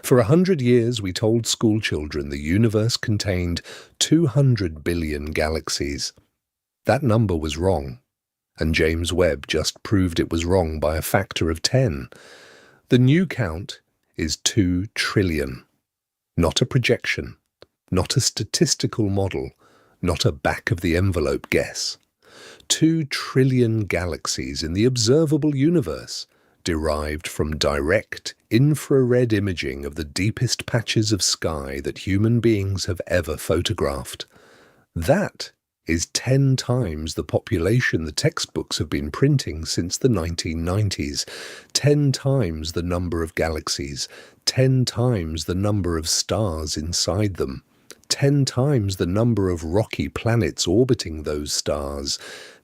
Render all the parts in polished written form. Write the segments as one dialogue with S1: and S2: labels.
S1: For 100 years, we told school children the universe contained 200 billion galaxies. That number was wrong, and James Webb just proved it was wrong by a factor of 10. The new count is 2 trillion. Not a projection, not a statistical model, not a back-of-the-envelope guess. 2 trillion galaxies in the observable universe, derived from direct infrared imaging of the deepest patches of sky that human beings have ever photographed. That is 10 times the population the textbooks have been printing since the 1990s, 10 times the number of galaxies, 10 times the number of stars inside them, 10 times the number of rocky planets orbiting those stars,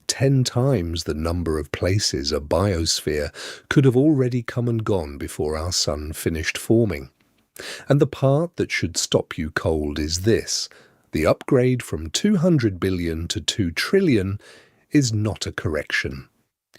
S1: 10 times the number of places a biosphere could have already come and gone before our sun finished forming. And the part that should stop you cold is this: the upgrade from 200 billion to 2 trillion is not a correction.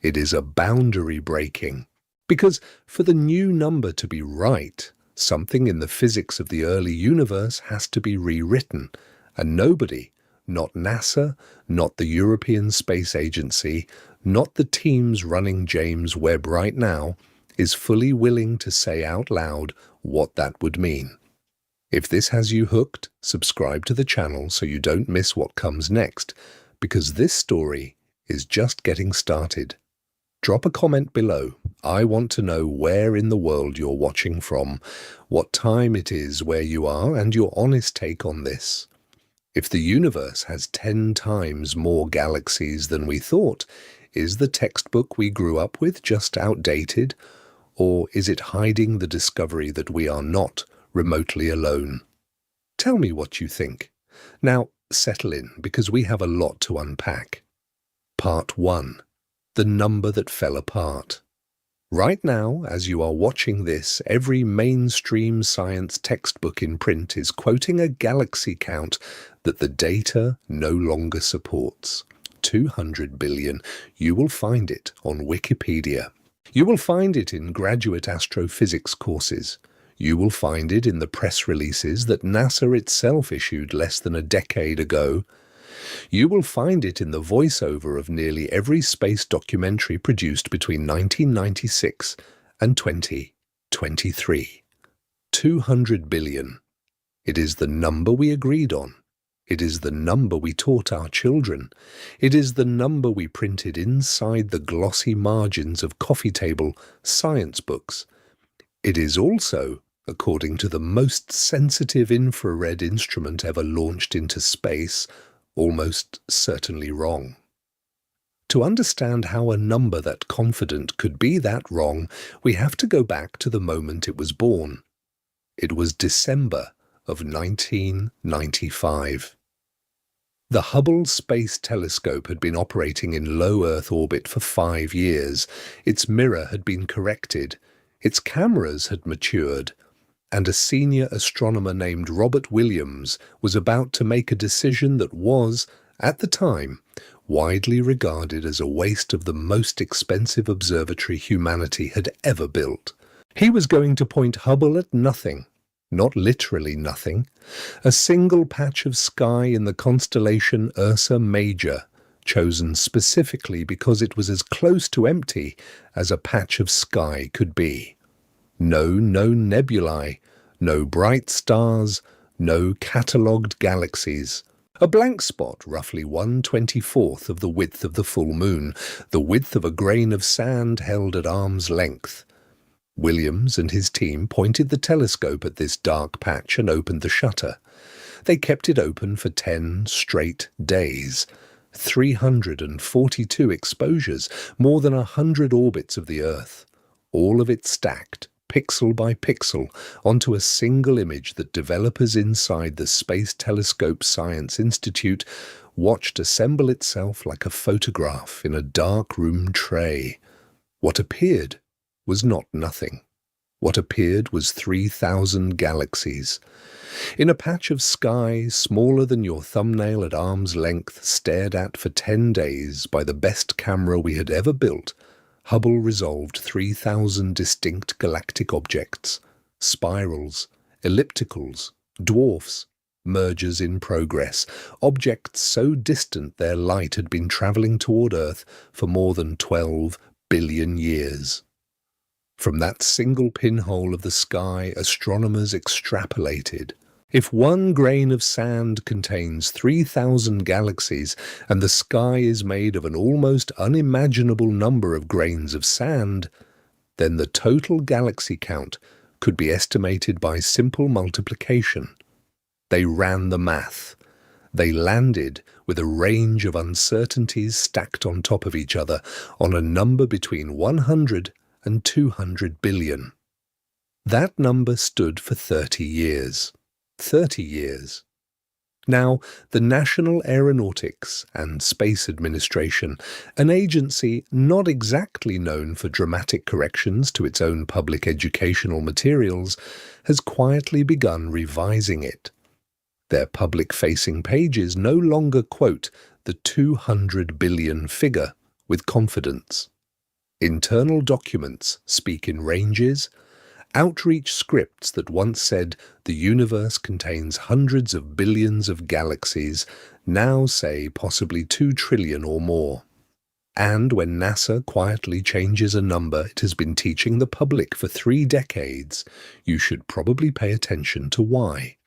S1: It is a boundary breaking. Because for the new number to be right, something in the physics of the early universe has to be rewritten, and nobody, not NASA, not the European Space Agency, not the teams running James Webb right now, is fully willing to say out loud what that would mean. If this has you hooked, subscribe to the channel so you don't miss what comes next, because this story is just getting started. Drop a comment below. I want to know where in the world you're watching from, what time it is where you are, and your honest take on this. If the universe has 10 times more galaxies than we thought, is the textbook we grew up with just outdated? Or is it hiding the discovery that we are not remotely alone? Tell me what you think. Now, settle in, because we have a lot to unpack. Part 1. The number that fell apart. Right now, as you are watching this, every mainstream science textbook in print is quoting a galaxy count that the data no longer supports. 200 billion. You will find it on Wikipedia. You will find it in graduate astrophysics courses. You will find it in the press releases that NASA itself issued less than a decade ago. You will find it in the voiceover of nearly every space documentary produced between 1996 and 2023. 200 billion. It is the number we agreed on. It is the number we taught our children. It is the number we printed inside the glossy margins of coffee table science books. It is also, according to the most sensitive infrared instrument ever launched into space, almost certainly wrong. To understand how a number that confident could be that wrong, we have to go back to the moment it was born. It was December of 1995. The Hubble Space Telescope had been operating in low Earth orbit for 5 years. Its mirror had been corrected. Its cameras had matured. And a senior astronomer named Robert Williams was about to make a decision that was, at the time, widely regarded as a waste of the most expensive observatory humanity had ever built. He was going to point Hubble at nothing, not literally nothing, a single patch of sky in the constellation Ursa Major, chosen specifically because it was as close to empty as a patch of sky could be. No known nebulae, no bright stars, no catalogued galaxies. A blank spot roughly 1/24th of the width of the full moon, the width of a grain of sand held at arm's length. Williams and his team pointed the telescope at this dark patch and opened the shutter. They kept it open for 10 straight days. 342 exposures, more than 100 orbits of the Earth, all of it stacked, pixel by pixel, onto a single image that developers inside the Space Telescope Science Institute watched assemble itself like a photograph in a dark room tray. What appeared was not nothing. What appeared was 3,000 galaxies. In a patch of sky smaller than your thumbnail at arm's length, stared at for 10 days by the best camera we had ever built, Hubble resolved 3,000 distinct galactic objects, spirals, ellipticals, dwarfs, mergers in progress, objects so distant their light had been travelling toward Earth for more than 12 billion years. From that single pinhole of the sky, astronomers extrapolated. If one grain of sand contains 3,000 galaxies and the sky is made of an almost unimaginable number of grains of sand, then the total galaxy count could be estimated by simple multiplication. They ran the math. They landed with a range of uncertainties stacked on top of each other on a number between 100 and 200 billion. That number stood for 30 years. 30 years. Now, the National Aeronautics and Space Administration, an agency not exactly known for dramatic corrections to its own public educational materials, has quietly begun revising it. Their public-facing pages no longer quote the 200 billion figure with confidence. Internal documents speak in ranges. Outreach scripts that once said the universe contains hundreds of billions of galaxies now say possibly 2 trillion or more. And when NASA quietly changes a number it has been teaching the public for 3 decades, you should probably pay attention to why.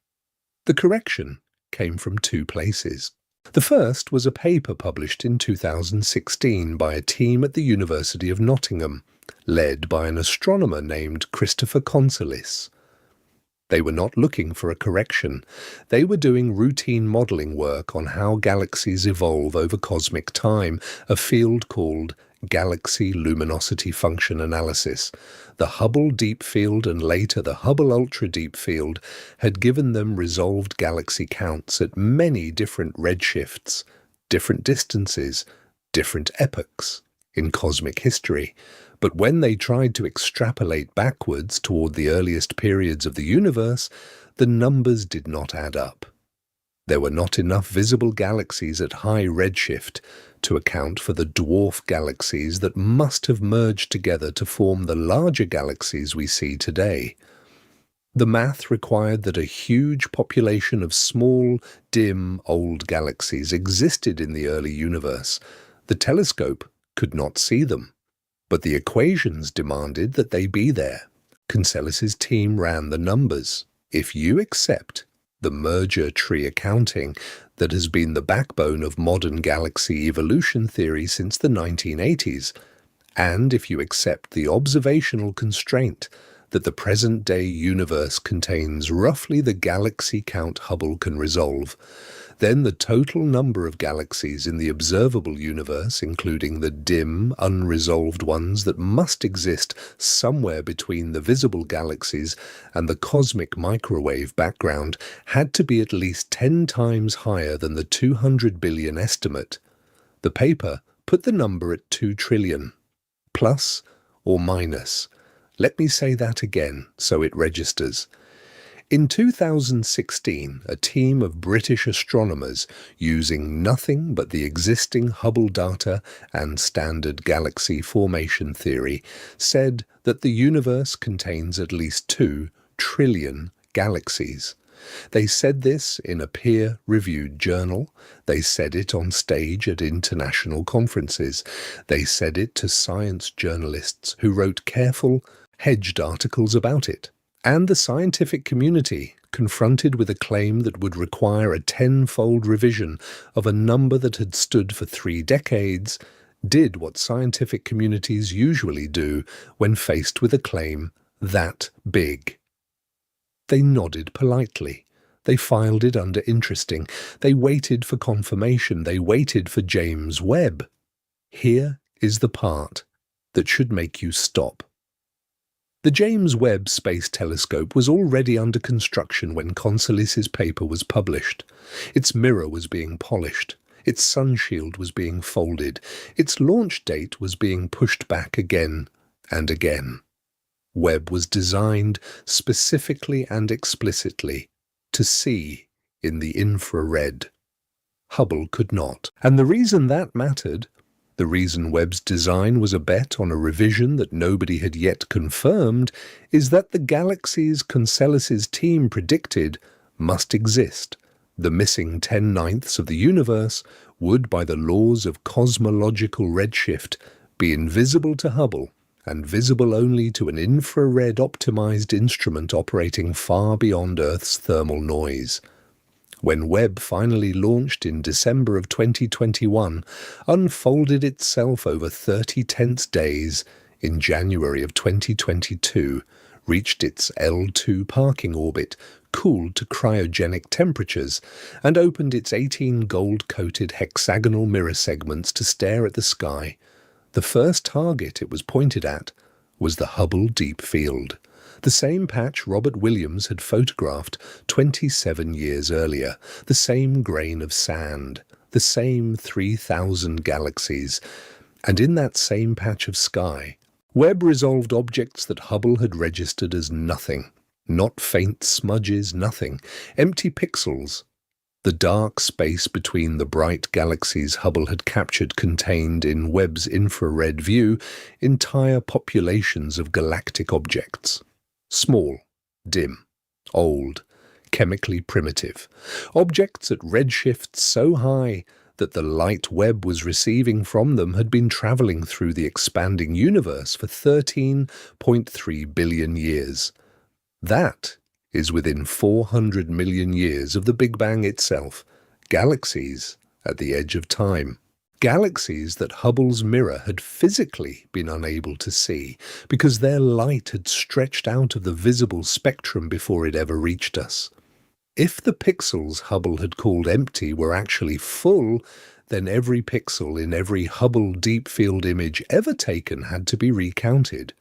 S1: The correction came from 2 places. The first was a paper published in 2016 by a team at the University of Nottingham, led by an astronomer named Christopher Consolis. They were not looking for a correction. They were doing routine modelling work on how galaxies evolve over cosmic time, a field called Galaxy Luminosity Function Analysis. The Hubble Deep Field and later the Hubble Ultra Deep Field had given them resolved galaxy counts at many different redshifts, different distances, different epochs in cosmic history. But when they tried to extrapolate backwards toward the earliest periods of the universe, the numbers did not add up. There were not enough visible galaxies at high redshift to account for the dwarf galaxies that must have merged together to form the larger galaxies we see today. The math required that a huge population of small, dim, old galaxies existed in the early universe. The telescope could not see them, but the equations demanded that they be there. Consolis's team ran the numbers. If you accept the merger tree accounting that has been the backbone of modern galaxy evolution theory since the 1980s, and if you accept the observational constraint that the present-day universe contains roughly the galaxy count Hubble can resolve, then the total number of galaxies in the observable universe, including the dim, unresolved ones that must exist somewhere between the visible galaxies and the cosmic microwave background, had to be at least 10 times higher than the 200 billion estimate. The paper put the number at 2 trillion. Plus or minus. Let me say that again so it registers. In 2016, a team of British astronomers, using nothing but the existing Hubble data and standard galaxy formation theory, said that the universe contains at least 2 trillion galaxies. They said this in a peer-reviewed journal. They said it on stage at international conferences. They said it to science journalists who wrote careful, hedged articles about it. And the scientific community, confronted with a claim that would require a 10-fold revision of a number that had stood for 3 decades, did what scientific communities usually do when faced with a claim that big. They nodded politely. They filed it under interesting. They waited for confirmation. They waited for James Webb. Here is the part that should make you stop. The James Webb Space Telescope was already under construction when Consolis's paper was published. Its mirror was being polished. Its sunshield was being folded. Its launch date was being pushed back again and again. Webb was designed specifically and explicitly to see in the infrared. Hubble could not. And the reason that mattered The reason Webb's design was a bet on a revision that nobody had yet confirmed is that the galaxies Conselus's team predicted must exist. The missing 10/9 of the universe would, by the laws of cosmological redshift, be invisible to Hubble and visible only to an infrared-optimized instrument operating far beyond Earth's thermal noise. When Webb finally launched in December of 2021, unfolded itself over 30 tense days, in January of 2022, reached its L2 parking orbit, cooled to cryogenic temperatures, and opened its 18 gold-coated hexagonal mirror segments to stare at the sky. The first target it was pointed at was the Hubble Deep Field, the same patch Robert Williams had photographed 27 years earlier, the same grain of sand, the same 3,000 galaxies, and in that same patch of sky, Webb resolved objects that Hubble had registered as nothing, not faint smudges, nothing, empty pixels. The dark space between the bright galaxies Hubble had captured contained, in Webb's infrared view, entire populations of galactic objects. Small, dim, old, chemically primitive. Objects at redshifts so high that the light Webb was receiving from them had been traveling through the expanding universe for 13.3 billion years. That is within 400 million years of the Big Bang itself, galaxies at the edge of time. Galaxies that Hubble's mirror had physically been unable to see because their light had stretched out of the visible spectrum before it ever reached us. If the pixels Hubble had called empty were actually full, then every pixel in every Hubble Deep Field image ever taken had to be recounted.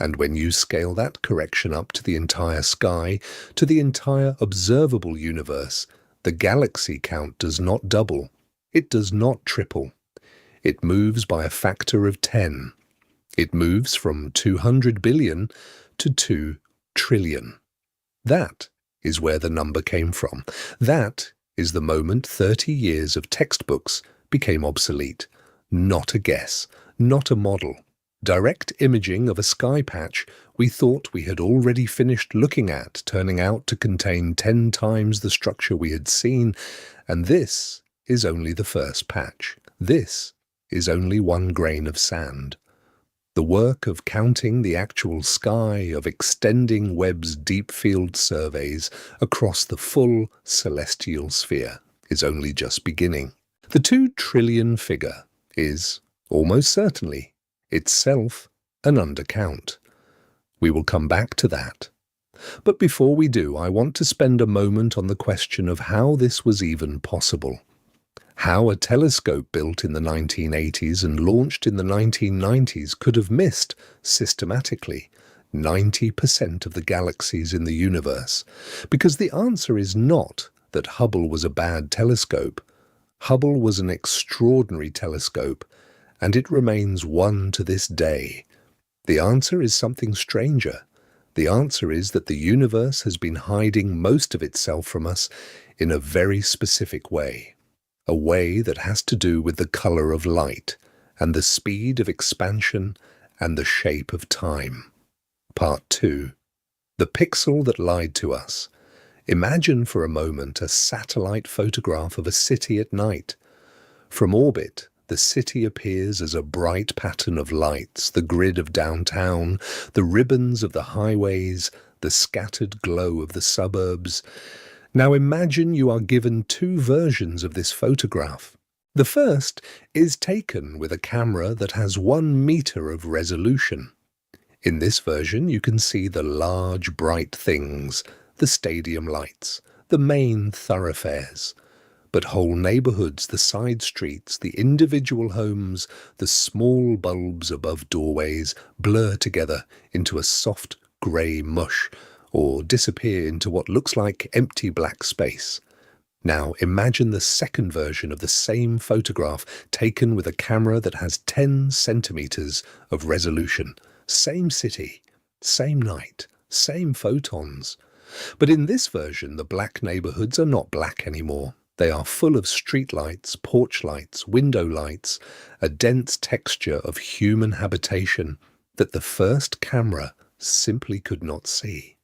S1: And when you scale that correction up to the entire sky, to the entire observable universe, the galaxy count does not double. It does not triple. It moves by a factor of 10. It moves from 200 billion to 2 trillion. That is where the number came from. That is the moment 30 years of textbooks became obsolete. Not a guess, not a model. Direct imaging of a sky patch we thought we had already finished looking at, turning out to contain 10 times the structure we had seen, and this is only the first patch. This is only one grain of sand. The work of counting the actual sky, of extending Webb's deep field surveys across the full celestial sphere, is only just beginning. The 2 trillion figure is, almost certainly, itself an undercount. We will come back to that. But before we do, I want to spend a moment on the question of how this was even possible. How a telescope built in the 1980s and launched in the 1990s could have missed, systematically, 90% of the galaxies in the universe. Because the answer is not that Hubble was a bad telescope. Hubble was an extraordinary telescope, and it remains one to this day. The answer is something stranger. The answer is that the universe has been hiding most of itself from us in a very specific way. A way that has to do with the color of light, and the speed of expansion, and the shape of time. Part 2. The pixel that lied to us. Imagine for a moment a satellite photograph of a city at night. From orbit, the city appears as a bright pattern of lights, the grid of downtown, the ribbons of the highways, the scattered glow of the suburbs. Now imagine you are given 2 versions of this photograph. The first is taken with a camera that has 1 meter of resolution. In this version you can see the large bright things, the stadium lights, the main thoroughfares. But whole neighborhoods, the side streets, the individual homes, the small bulbs above doorways blur together into a soft grey mush, or disappear into what looks like empty black space. Now imagine the second version of the same photograph taken with a camera that has 10 centimeters of resolution. Same city, same night, same photons. But in this version, the black neighborhoods are not black anymore. They are full of street lights, porch lights, window lights, a dense texture of human habitation that the first camera simply could not see.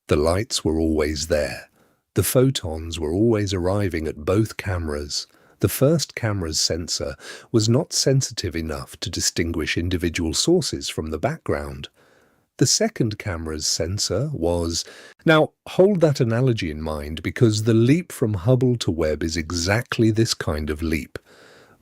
S1: The lights were always there. The photons were always arriving at both cameras. The first camera's sensor was not sensitive enough to distinguish individual sources from the background. The second camera's sensor was... Now, hold that analogy in mind because the leap from Hubble to Webb is exactly this kind of leap,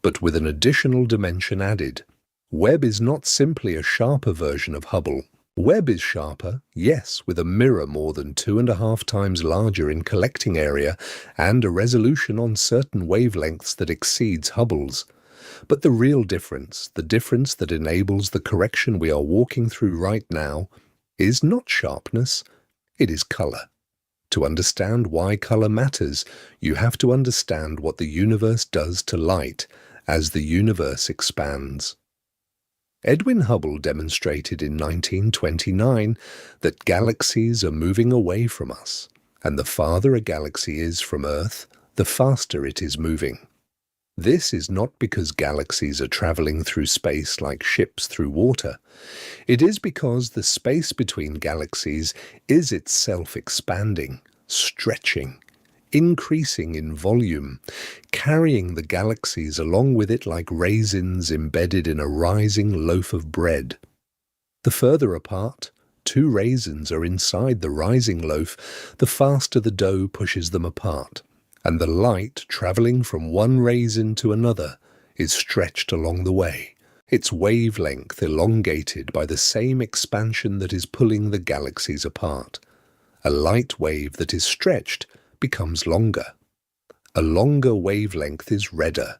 S1: but with an additional dimension added. Webb is not simply a sharper version of Hubble. Webb is sharper, yes, with a mirror more than 2.5 times larger in collecting area and a resolution on certain wavelengths that exceeds Hubble's. But the real difference, the difference that enables the correction we are walking through right now, is not sharpness, it is color. To understand why color matters, you have to understand what the universe does to light as the universe expands. Edwin Hubble demonstrated in 1929 that galaxies are moving away from us, and the farther a galaxy is from Earth, the faster it is moving. This is not because galaxies are traveling through space like ships through water. It is because the space between galaxies is itself expanding, stretching, increasing in volume, carrying the galaxies along with it like raisins embedded in a rising loaf of bread. The further apart 2 raisins are inside the rising loaf, the faster the dough pushes them apart, and the light travelling from one raisin to another is stretched along the way, its wavelength elongated by the same expansion that is pulling the galaxies apart. A light wave that is stretched becomes longer. A longer wavelength is redder.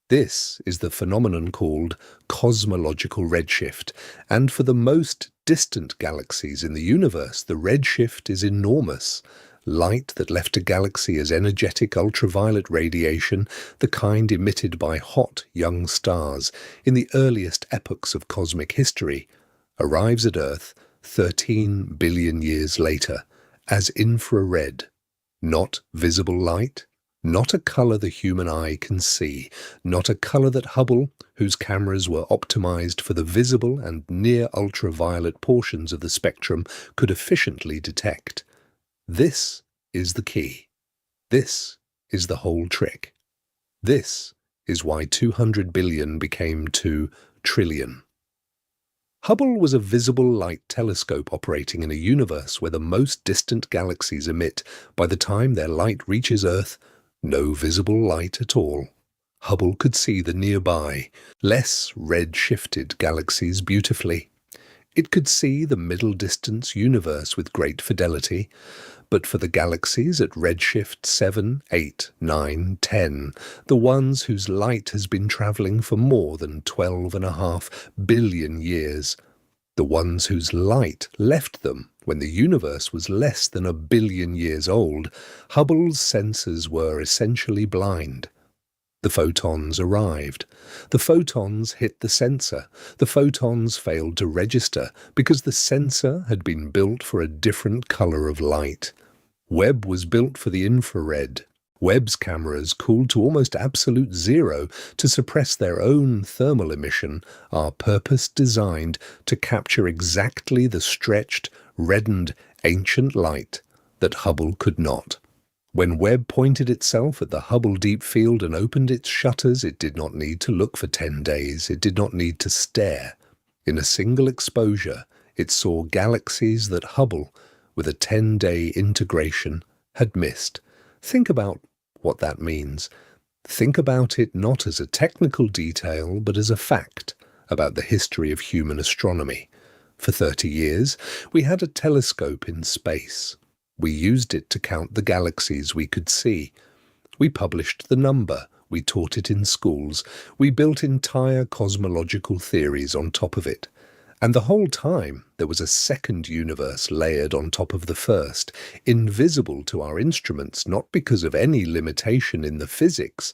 S1: This is the phenomenon called cosmological redshift, and for the most distant galaxies in the universe, the redshift is enormous. Light that left a galaxy as energetic ultraviolet radiation, the kind emitted by hot young stars in the earliest epochs of cosmic history, arrives at Earth 13 billion years later as infrared. Not visible light, not a color the human eye can see, not a color that Hubble, whose cameras were optimized for the visible and near ultraviolet portions of the spectrum, could efficiently detect. This is the key. This is the whole trick. This is why 200 billion became 2 trillion. Hubble was a visible light telescope operating in a universe where the most distant galaxies emit, by the time their light reaches Earth, no visible light at all. Hubble could see the nearby, less red-shifted galaxies beautifully. It could see the middle-distance universe with great fidelity, but for the galaxies at redshift 7, 8, 9, 10, the ones whose light has been travelling for more than 12.5 billion years, the ones whose light left them when the universe was less than 1 billion years old, Hubble's sensors were essentially blind. The photons arrived. The photons hit the sensor. The photons failed to register because the sensor had been built for a different color of light. Webb was built for the infrared. Webb's cameras, cooled to almost absolute zero to suppress their own thermal emission, are purpose-designed to capture exactly the stretched, reddened, ancient light that Hubble could not. When Webb pointed itself at the Hubble Deep Field and opened its shutters, it did not need to look for 10 days. It did not need to stare. In a single exposure, it saw galaxies that Hubble, with a 10-day integration, had missed. Think about what that means. Think about it not as a technical detail, but as a fact about the history of human astronomy. For 30 years, we had a telescope in space. We used it to count the galaxies we could see. We published the number. We taught it in schools. We built entire cosmological theories on top of it. And the whole time, there was a second universe layered on top of the first, invisible to our instruments, not because of any limitation in the physics,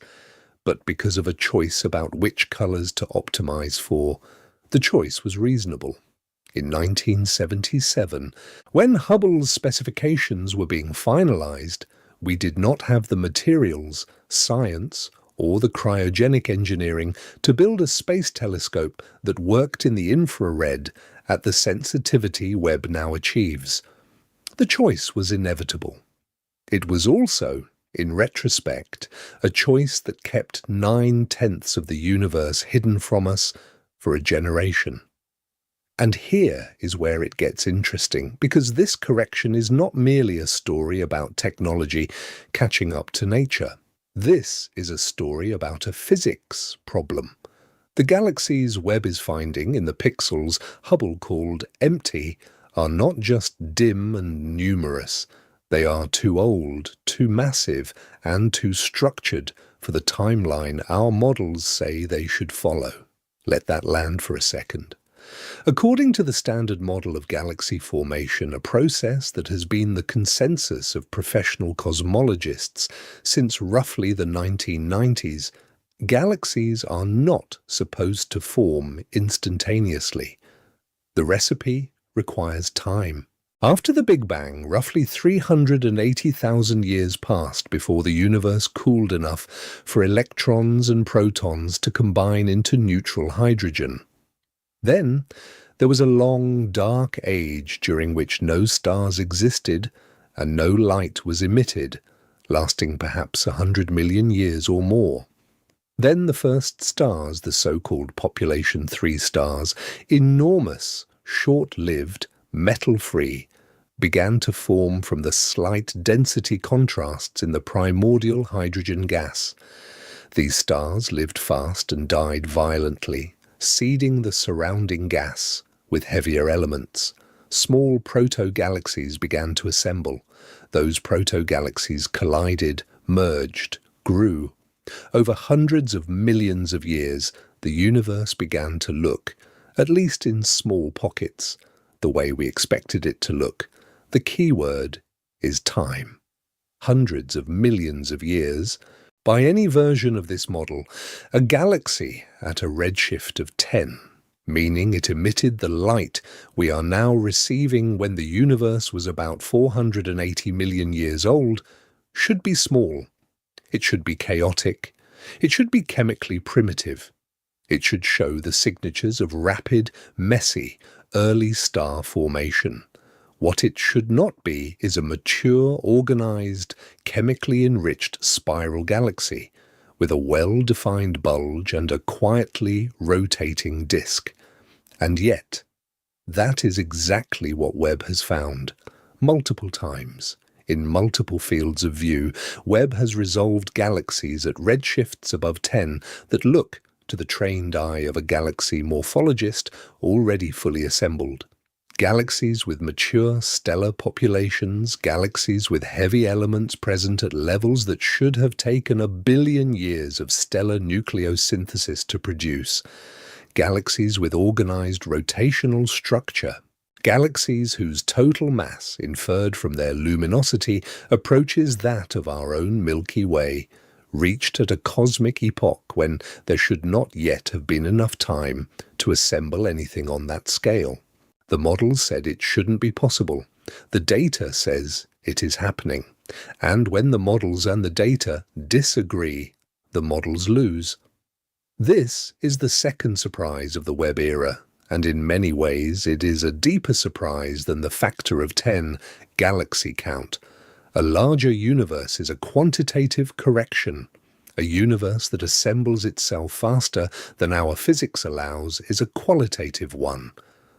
S1: but because of a choice about which colors to optimize for. The choice was reasonable. In 1977, when Hubble's specifications were being finalized, We did not have the materials, science, or the cryogenic engineering to build a space telescope that worked in the infrared at the sensitivity Webb now achieves. The choice was inevitable. It was also, in retrospect, a choice that kept 9/10 of the universe hidden from us for a generation. And here is where it gets interesting, because this correction is not merely a story about technology catching up to nature. This is a story about a physics problem. The galaxies Webb is finding in the pixels Hubble called empty are not just dim and numerous. They are too old, too massive, and too structured for the timeline our models say they should follow. Let that land for a second. According to the standard model of galaxy formation, a process that has been the consensus of professional cosmologists since roughly the 1990s, galaxies are not supposed to form instantaneously. The recipe requires time. After the Big Bang, roughly 380,000 years passed before the universe cooled enough for electrons and protons to combine into neutral hydrogen. Then, there was a long, dark age during which no stars existed and no light was emitted, lasting perhaps 100 million years or more. Then the first stars, the so-called population 3 stars, enormous, short-lived, metal-free, began to form from the slight density contrasts in the primordial hydrogen gas. These stars lived fast and died violently, seeding the surrounding gas with heavier elements. Small proto-galaxies began to assemble. Those proto-galaxies collided, merged, grew. Over hundreds of millions of years, the universe began to look, at least in small pockets, the way we expected it to look. The key word is time. Hundreds of millions of years. By any version of this model, a galaxy at a redshift of 10, meaning it emitted the light we are now receiving when the universe was about 480 million years old, should be small. It should be chaotic. It should be chemically primitive. It should show the signatures of rapid, messy, early star formation. What it should not be is a mature, organized, chemically enriched spiral galaxy with a well-defined bulge and a quietly rotating disk. And yet, that is exactly what Webb has found, multiple times. In multiple fields of view, Webb has resolved galaxies at redshifts above 10 that look, to the trained eye of a galaxy morphologist, already fully assembled. Galaxies with mature stellar populations, galaxies with heavy elements present at levels that should have taken 1 billion years of stellar nucleosynthesis to produce. Galaxies with organized rotational structure. Galaxies whose total mass, inferred from their luminosity, approaches that of our own Milky Way, reached at a cosmic epoch when there should not yet have been enough time to assemble anything on that scale. The models said it shouldn't be possible. The data says it is happening. And when the models and the data disagree, the models lose. This is the second surprise of the Webb era, and in many ways it is a deeper surprise than the factor of 10 galaxy count. A larger universe is a quantitative correction. A universe that assembles itself faster than our physics allows is a qualitative one.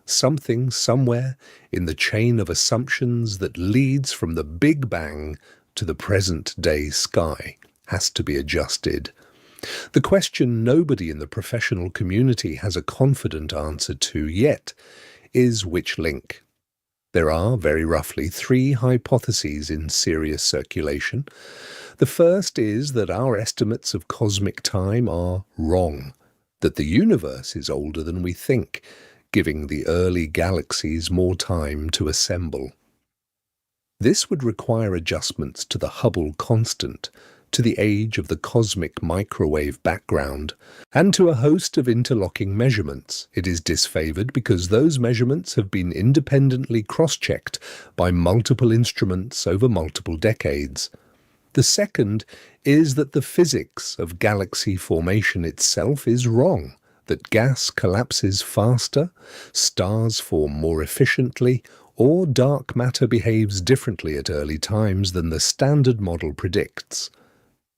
S1: Something somewhere in the chain of assumptions that leads from the Big Bang to the present-day sky has to be adjusted. The question nobody in the professional community has a confident answer to yet is which link. There are, very roughly, 3 hypotheses in serious circulation. The first is that our estimates of cosmic time are wrong, that the universe is older than we think, giving the early galaxies more time to assemble. This would require adjustments to the Hubble constant, to the age of the cosmic microwave background, and to a host of interlocking measurements. It is disfavored because those measurements have been independently cross-checked by multiple instruments over multiple decades. The second is that the physics of galaxy formation itself is wrong, that gas collapses faster, stars form more efficiently, or dark matter behaves differently at early times than the standard model predicts.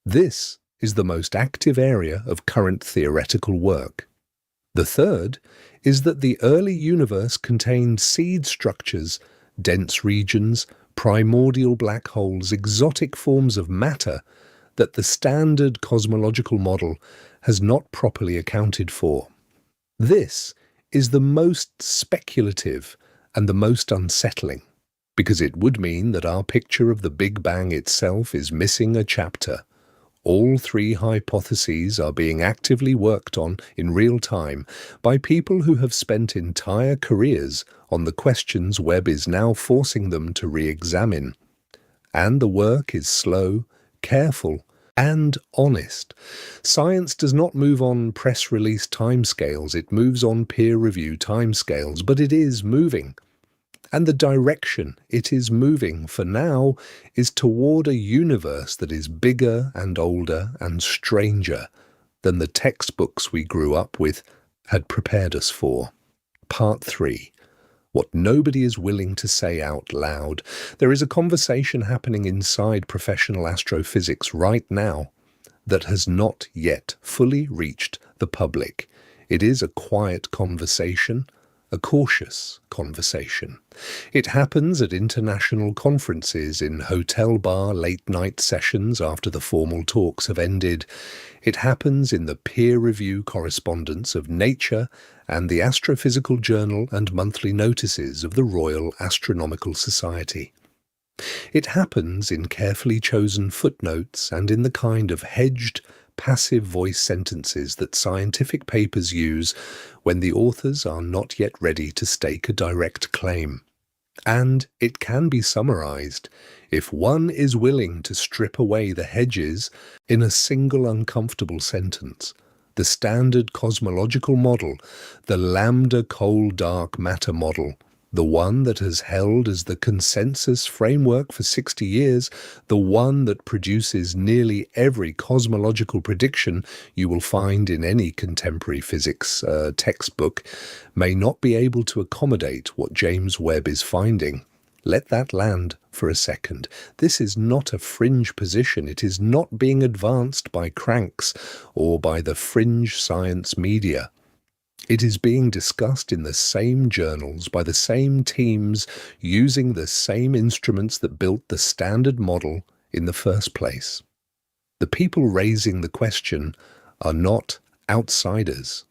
S1: This is the most active area of current theoretical work. The third is that the early universe contained seed structures, dense regions, primordial black holes, exotic forms of matter that the standard cosmological model has not properly accounted for. This is the most speculative and the most unsettling, because it would mean that our picture of the Big Bang itself is missing a chapter. All three hypotheses are being actively worked on in real time by people who have spent entire careers on the questions Webb is now forcing them to re-examine. And the work is slow, careful, and honest. Science does not move on press release timescales, it moves on peer review timescales, but it is moving. And the direction it is moving for now is toward a universe that is bigger and older and stranger than the textbooks we grew up with had prepared us for. Part 3. What nobody is willing to say out loud. There is a conversation happening inside professional astrophysics right now that has not yet fully reached the public. It is a quiet conversation, a cautious conversation. It happens at international conferences, in hotel bar late-night sessions after the formal talks have ended. It happens in the peer review correspondence of Nature and the Astrophysical Journal and monthly notices of the Royal Astronomical Society. It happens in carefully chosen footnotes and in the kind of hedged, passive voice sentences that scientific papers use when the authors are not yet ready to stake a direct claim. And it can be summarized if one is willing to strip away the hedges in a single uncomfortable sentence. The standard cosmological model, the lambda cold dark matter model, the one that has held as the consensus framework for 60 years, the one that produces nearly every cosmological prediction you will find in any contemporary physics textbook, may not be able to accommodate what James Webb is finding. Let that land for a second. This is not a fringe position. It is not being advanced by cranks or by the fringe science media. It is being discussed in the same journals by the same teams using the same instruments that built the standard model in the first place. The people raising the question are not outsiders.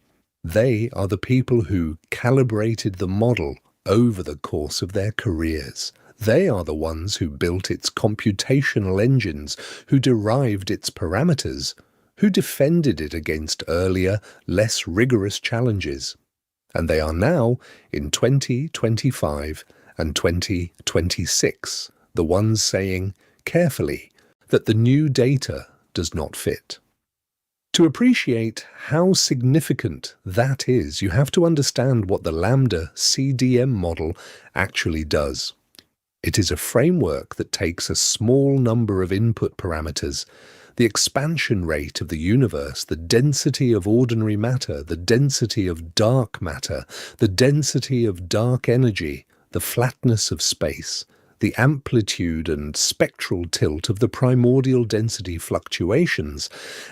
S1: They are the people who calibrated the model over the course of their careers. They are the ones who built its computational engines, who derived its parameters, who defended it against earlier, less rigorous challenges. And they are now, in 2025 and 2026, the ones saying, carefully, that the new data does not fit. To appreciate how significant that is, you have to understand what the Lambda CDM model actually does. It is a framework that takes a small number of input parameters, the expansion rate of the universe, the density of ordinary matter, the density of dark matter, the density of dark energy, the flatness of space, the amplitude and spectral tilt of the primordial density fluctuations,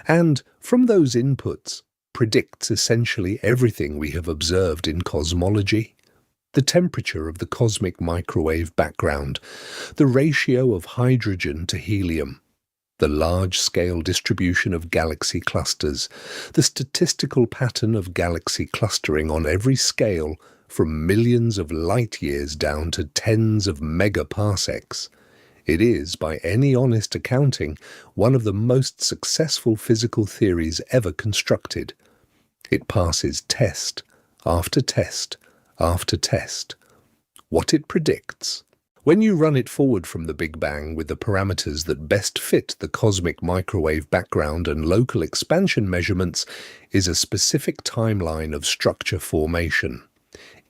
S1: and from those inputs predicts essentially everything we have observed in cosmology. The temperature of the cosmic microwave background, the ratio of hydrogen to helium, the large-scale distribution of galaxy clusters, the statistical pattern of galaxy clustering on every scale from millions of light-years down to tens of megaparsecs. It is, by any honest accounting, one of the most successful physical theories ever constructed. It passes test after test after test. What it predicts, when you run it forward from the Big Bang with the parameters that best fit the cosmic microwave background and local expansion measurements, is a specific timeline of structure formation.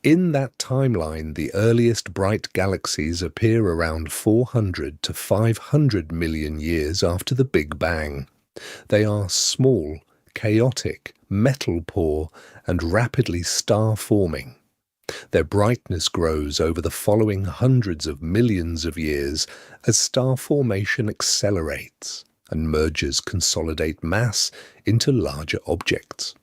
S1: In that timeline, the earliest bright galaxies appear around 400 to 500 million years after the Big Bang. They are small, chaotic, metal-poor, and rapidly star-forming. Their brightness grows over the following hundreds of millions of years as star formation accelerates and mergers consolidate mass into larger objects.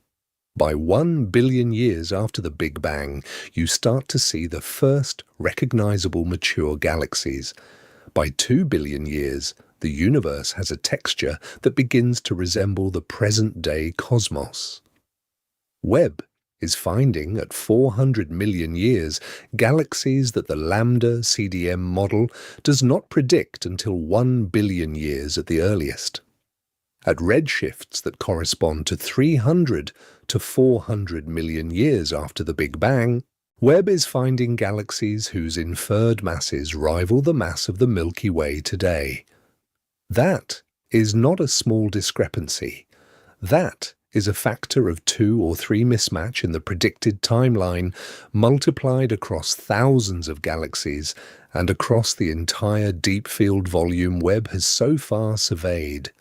S1: By 1 billion years after the Big Bang, you start to see the first recognizable mature galaxies. By 2 billion years, the universe has a texture that begins to resemble the present-day cosmos. Webb is finding at 400 million years galaxies that the Lambda CDM model does not predict until 1 billion years at the earliest. At redshifts that correspond to 300 to 400 million years after the Big Bang, Webb is finding galaxies whose inferred masses rival the mass of the Milky Way today. That is not a small discrepancy. That is a factor of 2 or 3 mismatch in the predicted timeline multiplied across thousands of galaxies and across the entire deep field volume Webb has so far surveyed.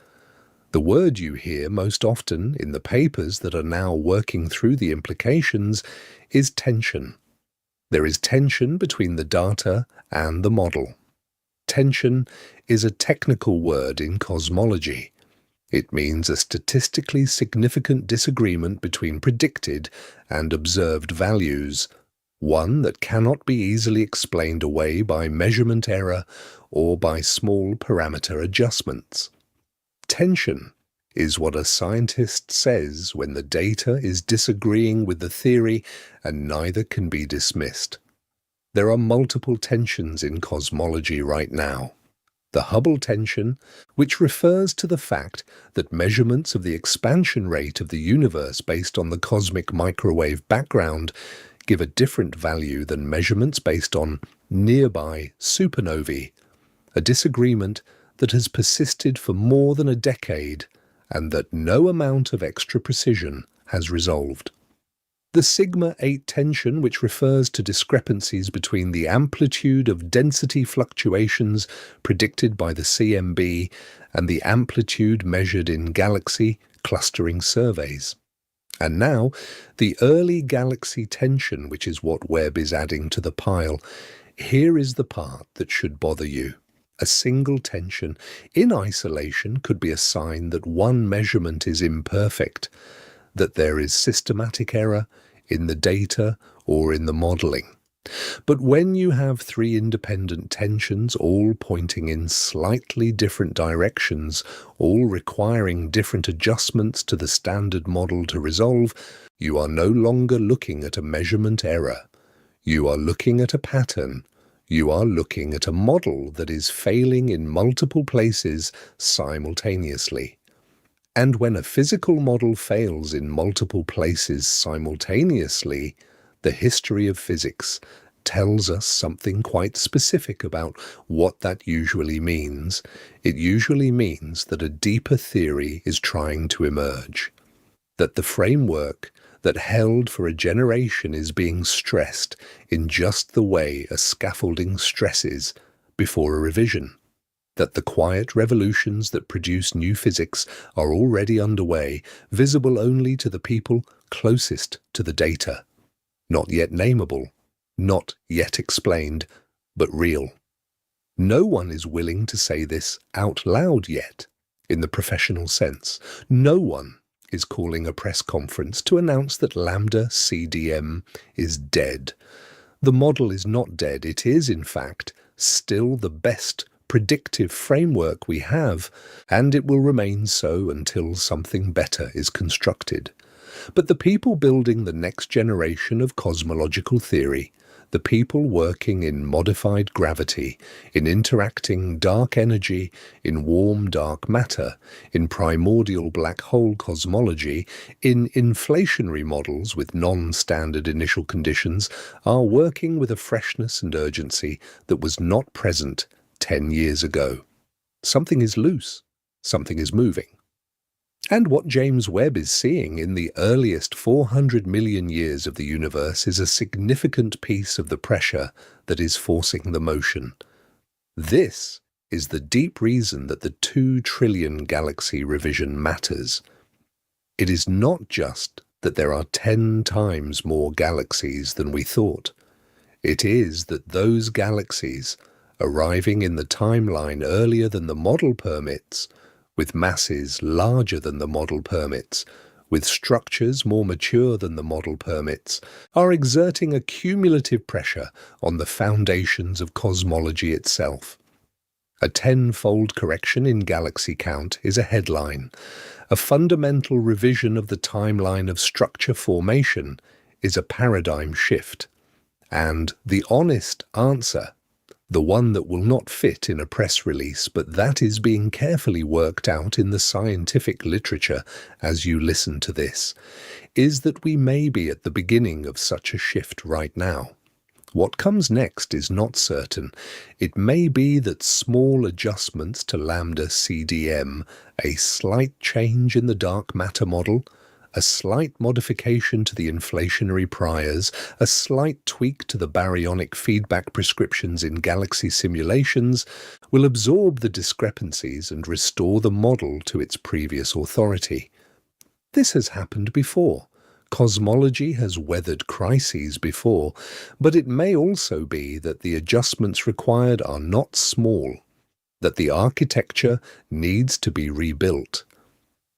S1: The word you hear most often in the papers that are now working through the implications is tension. There is tension between the data and the model. Tension is a technical word in cosmology. It means a statistically significant disagreement between predicted and observed values, one that cannot be easily explained away by measurement error or by small parameter adjustments. Tension is what a scientist says when the data is disagreeing with the theory and neither can be dismissed. There are multiple tensions in cosmology right now. The Hubble tension, which refers to the fact that measurements of the expansion rate of the universe based on the cosmic microwave background give a different value than measurements based on nearby supernovae, a disagreement that has persisted for more than a decade and that no amount of extra precision has resolved. The sigma-8 tension, which refers to discrepancies between the amplitude of density fluctuations predicted by the CMB and the amplitude measured in galaxy clustering surveys. And now, the early galaxy tension, which is what Webb is adding to the pile. Here is the part that should bother you. A single tension in isolation could be a sign that one measurement is imperfect, that there is systematic error in the data or in the modeling. But when you have 3 independent tensions all pointing in slightly different directions, all requiring different adjustments to the standard model to resolve, you are no longer looking at a measurement error. You are looking at a pattern. You are looking at a model that is failing in multiple places simultaneously. And when a physical model fails in multiple places simultaneously, the history of physics tells us something quite specific about what that usually means. It usually means that a deeper theory is trying to emerge, that the framework that held for a generation is being stressed in just the way a scaffolding stresses before a revision, that the quiet revolutions that produce new physics are already underway, visible only to the people closest to the data, not yet nameable, not yet explained, but real. No one is willing to say this out loud yet, in the professional sense. No one is calling a press conference to announce that Lambda CDM is dead. The model is not dead. It is, in fact, still the best predictive framework we have, and it will remain so until something better is constructed. But the people building the next generation of cosmological theory, the people working in modified gravity, in interacting dark energy, in warm dark matter, in primordial black hole cosmology, in inflationary models with non-standard initial conditions, are working with a freshness and urgency that was not present 10 years ago. Something is loose. Something is moving. And what James Webb is seeing in the earliest 400 million years of the universe is a significant piece of the pressure that is forcing the motion. This is the deep reason that the 2 trillion galaxy revision matters. It is not just that there are 10 times more galaxies than we thought. It is that those galaxies, arriving in the timeline earlier than the model permits, with masses larger than the model permits, with structures more mature than the model permits, are exerting a cumulative pressure on the foundations of cosmology itself. A 10-fold correction in galaxy count is a headline. A fundamental revision of the timeline of structure formation is a paradigm shift. And the honest answer, the one that will not fit in a press release, but that is being carefully worked out in the scientific literature as you listen to this, is that we may be at the beginning of such a shift right now. What comes next is not certain. It may be that small adjustments to lambda CDM, a slight change in the dark matter model, a slight modification to the inflationary priors, a slight tweak to the baryonic feedback prescriptions in galaxy simulations will absorb the discrepancies and restore the model to its previous authority. This has happened before. Cosmology has weathered crises before, but it may also be that the adjustments required are not small, that the architecture needs to be rebuilt,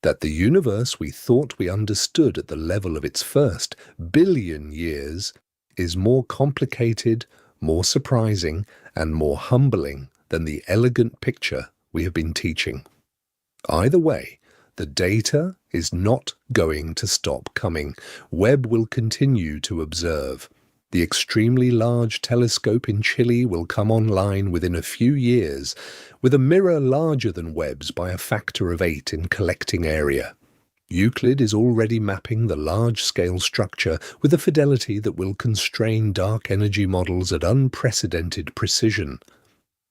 S1: that the universe we thought we understood at the level of its first billion years is more complicated, more surprising, and more humbling than the elegant picture we have been teaching. Either way, the data is not going to stop coming. Webb will continue to observe. The extremely large telescope in Chile will come online within a few years, with a mirror larger than Webb's by a factor of 8 in collecting area. Euclid is already mapping the large-scale structure with a fidelity that will constrain dark energy models at unprecedented precision.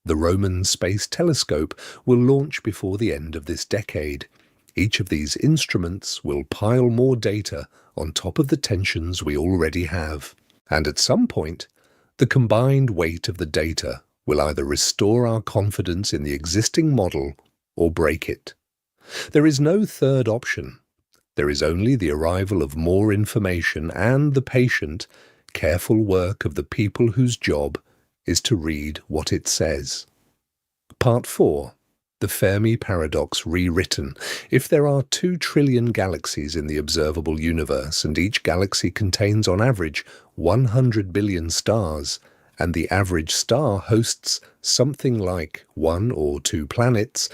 S1: The Roman Space Telescope will launch before the end of this decade. Each of these instruments will pile more data on top of the tensions we already have. And at some point, the combined weight of the data will either restore our confidence in the existing model or break it. There is no third option. There is only the arrival of more information and the patient, careful work of the people whose job is to read what it says. Part 4. The Fermi Paradox rewritten. If there are 2 trillion galaxies in the observable universe and each galaxy contains on average 100 billion stars, and the average star hosts something like 1 or 2 planets,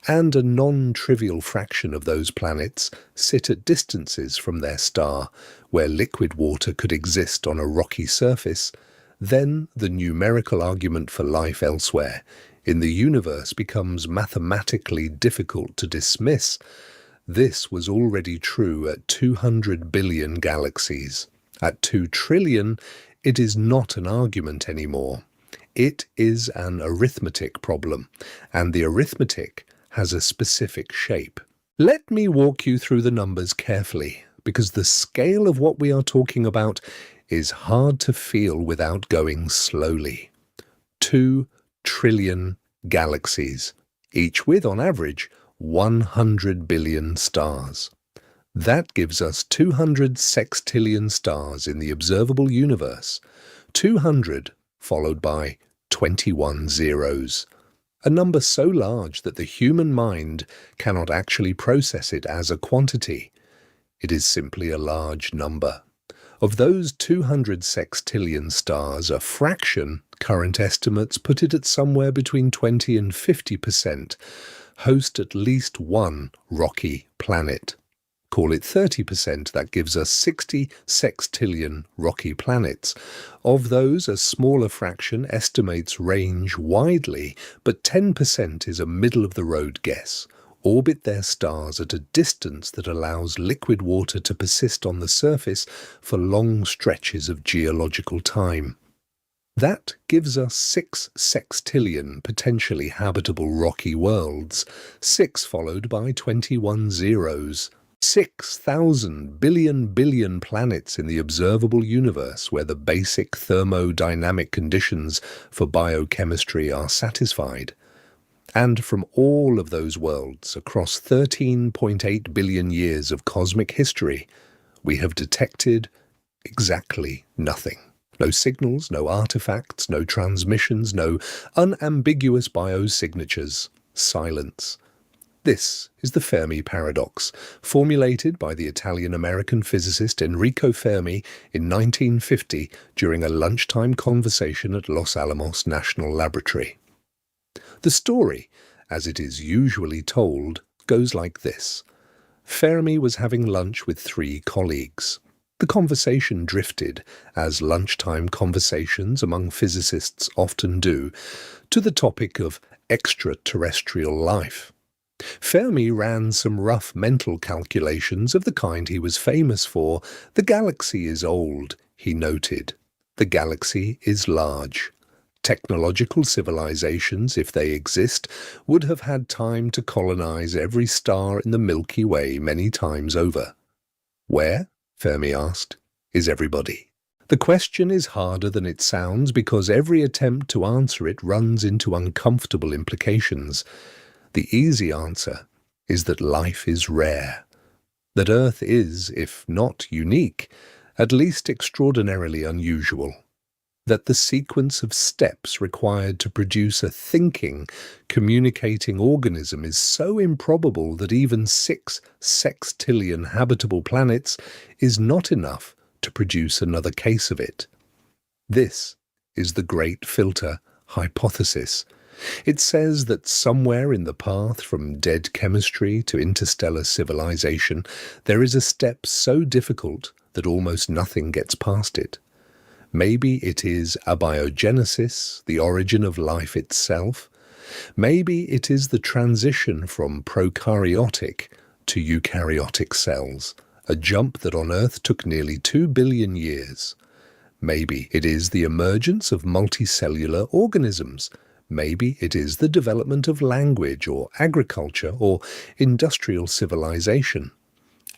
S1: and a non-trivial fraction of those planets sit at distances from their star, where liquid water could exist on a rocky surface, then the numerical argument for life elsewhere in the universe becomes mathematically difficult to dismiss. This was already true at 200 billion galaxies. At 2 trillion, it is not an argument anymore. It is an arithmetic problem, and the arithmetic has a specific shape. Let me walk you through the numbers carefully, because the scale of what we are talking about is hard to feel without going slowly. 2 trillion galaxies, each with, on average, 100 billion stars. That gives us 200 sextillion stars in the observable universe, 200 followed by 21 zeros, a number so large that the human mind cannot actually process it as a quantity. It is simply a large number. Of those 200 sextillion stars, a fraction, current estimates put it at somewhere between 20 and 50%, host at least one rocky planet. Call it 30%, that gives us 60 sextillion rocky planets. Of those, a smaller fraction estimates range widely, but 10% is a middle-of-the-road guess. Orbit their stars at a distance that allows liquid water to persist on the surface for long stretches of geological time. That gives us 6 sextillion potentially habitable rocky worlds, 6 followed by 21 zeros. 6,000 billion planets in the observable universe where the basic thermodynamic conditions for biochemistry are satisfied. And from all of those worlds across 13.8 billion years of cosmic history, we have detected exactly nothing. No signals, no artifacts, no transmissions, no unambiguous biosignatures. Silence. This is the Fermi paradox, formulated by the Italian-American physicist Enrico Fermi in 1950 during a lunchtime conversation at Los Alamos National Laboratory. The story, as it is usually told, goes like this. Fermi was having lunch with 3 colleagues. The conversation drifted, as lunchtime conversations among physicists often do, to the topic of extraterrestrial life. Fermi ran some rough mental calculations of the kind he was famous for. The galaxy is old, he noted. The galaxy is large. Technological civilizations, if they exist, would have had time to colonize every star in the Milky Way many times over. Where, Fermi asked, is everybody? The question is harder than it sounds because every attempt to answer it runs into uncomfortable implications. The easy answer is that life is rare, that Earth is, if not unique, at least extraordinarily unusual, that the sequence of steps required to produce a thinking, communicating organism is so improbable that even 6 sextillion habitable planets is not enough to produce another case of it. This is the Great Filter hypothesis. It says that somewhere in the path from dead chemistry to interstellar civilization, there is a step so difficult that almost nothing gets past it. Maybe it is abiogenesis, the origin of life itself. Maybe it is the transition from prokaryotic to eukaryotic cells, a jump that on Earth took nearly 2 billion years. Maybe it is the emergence of multicellular organisms. Maybe it is the development of language or agriculture or industrial civilization.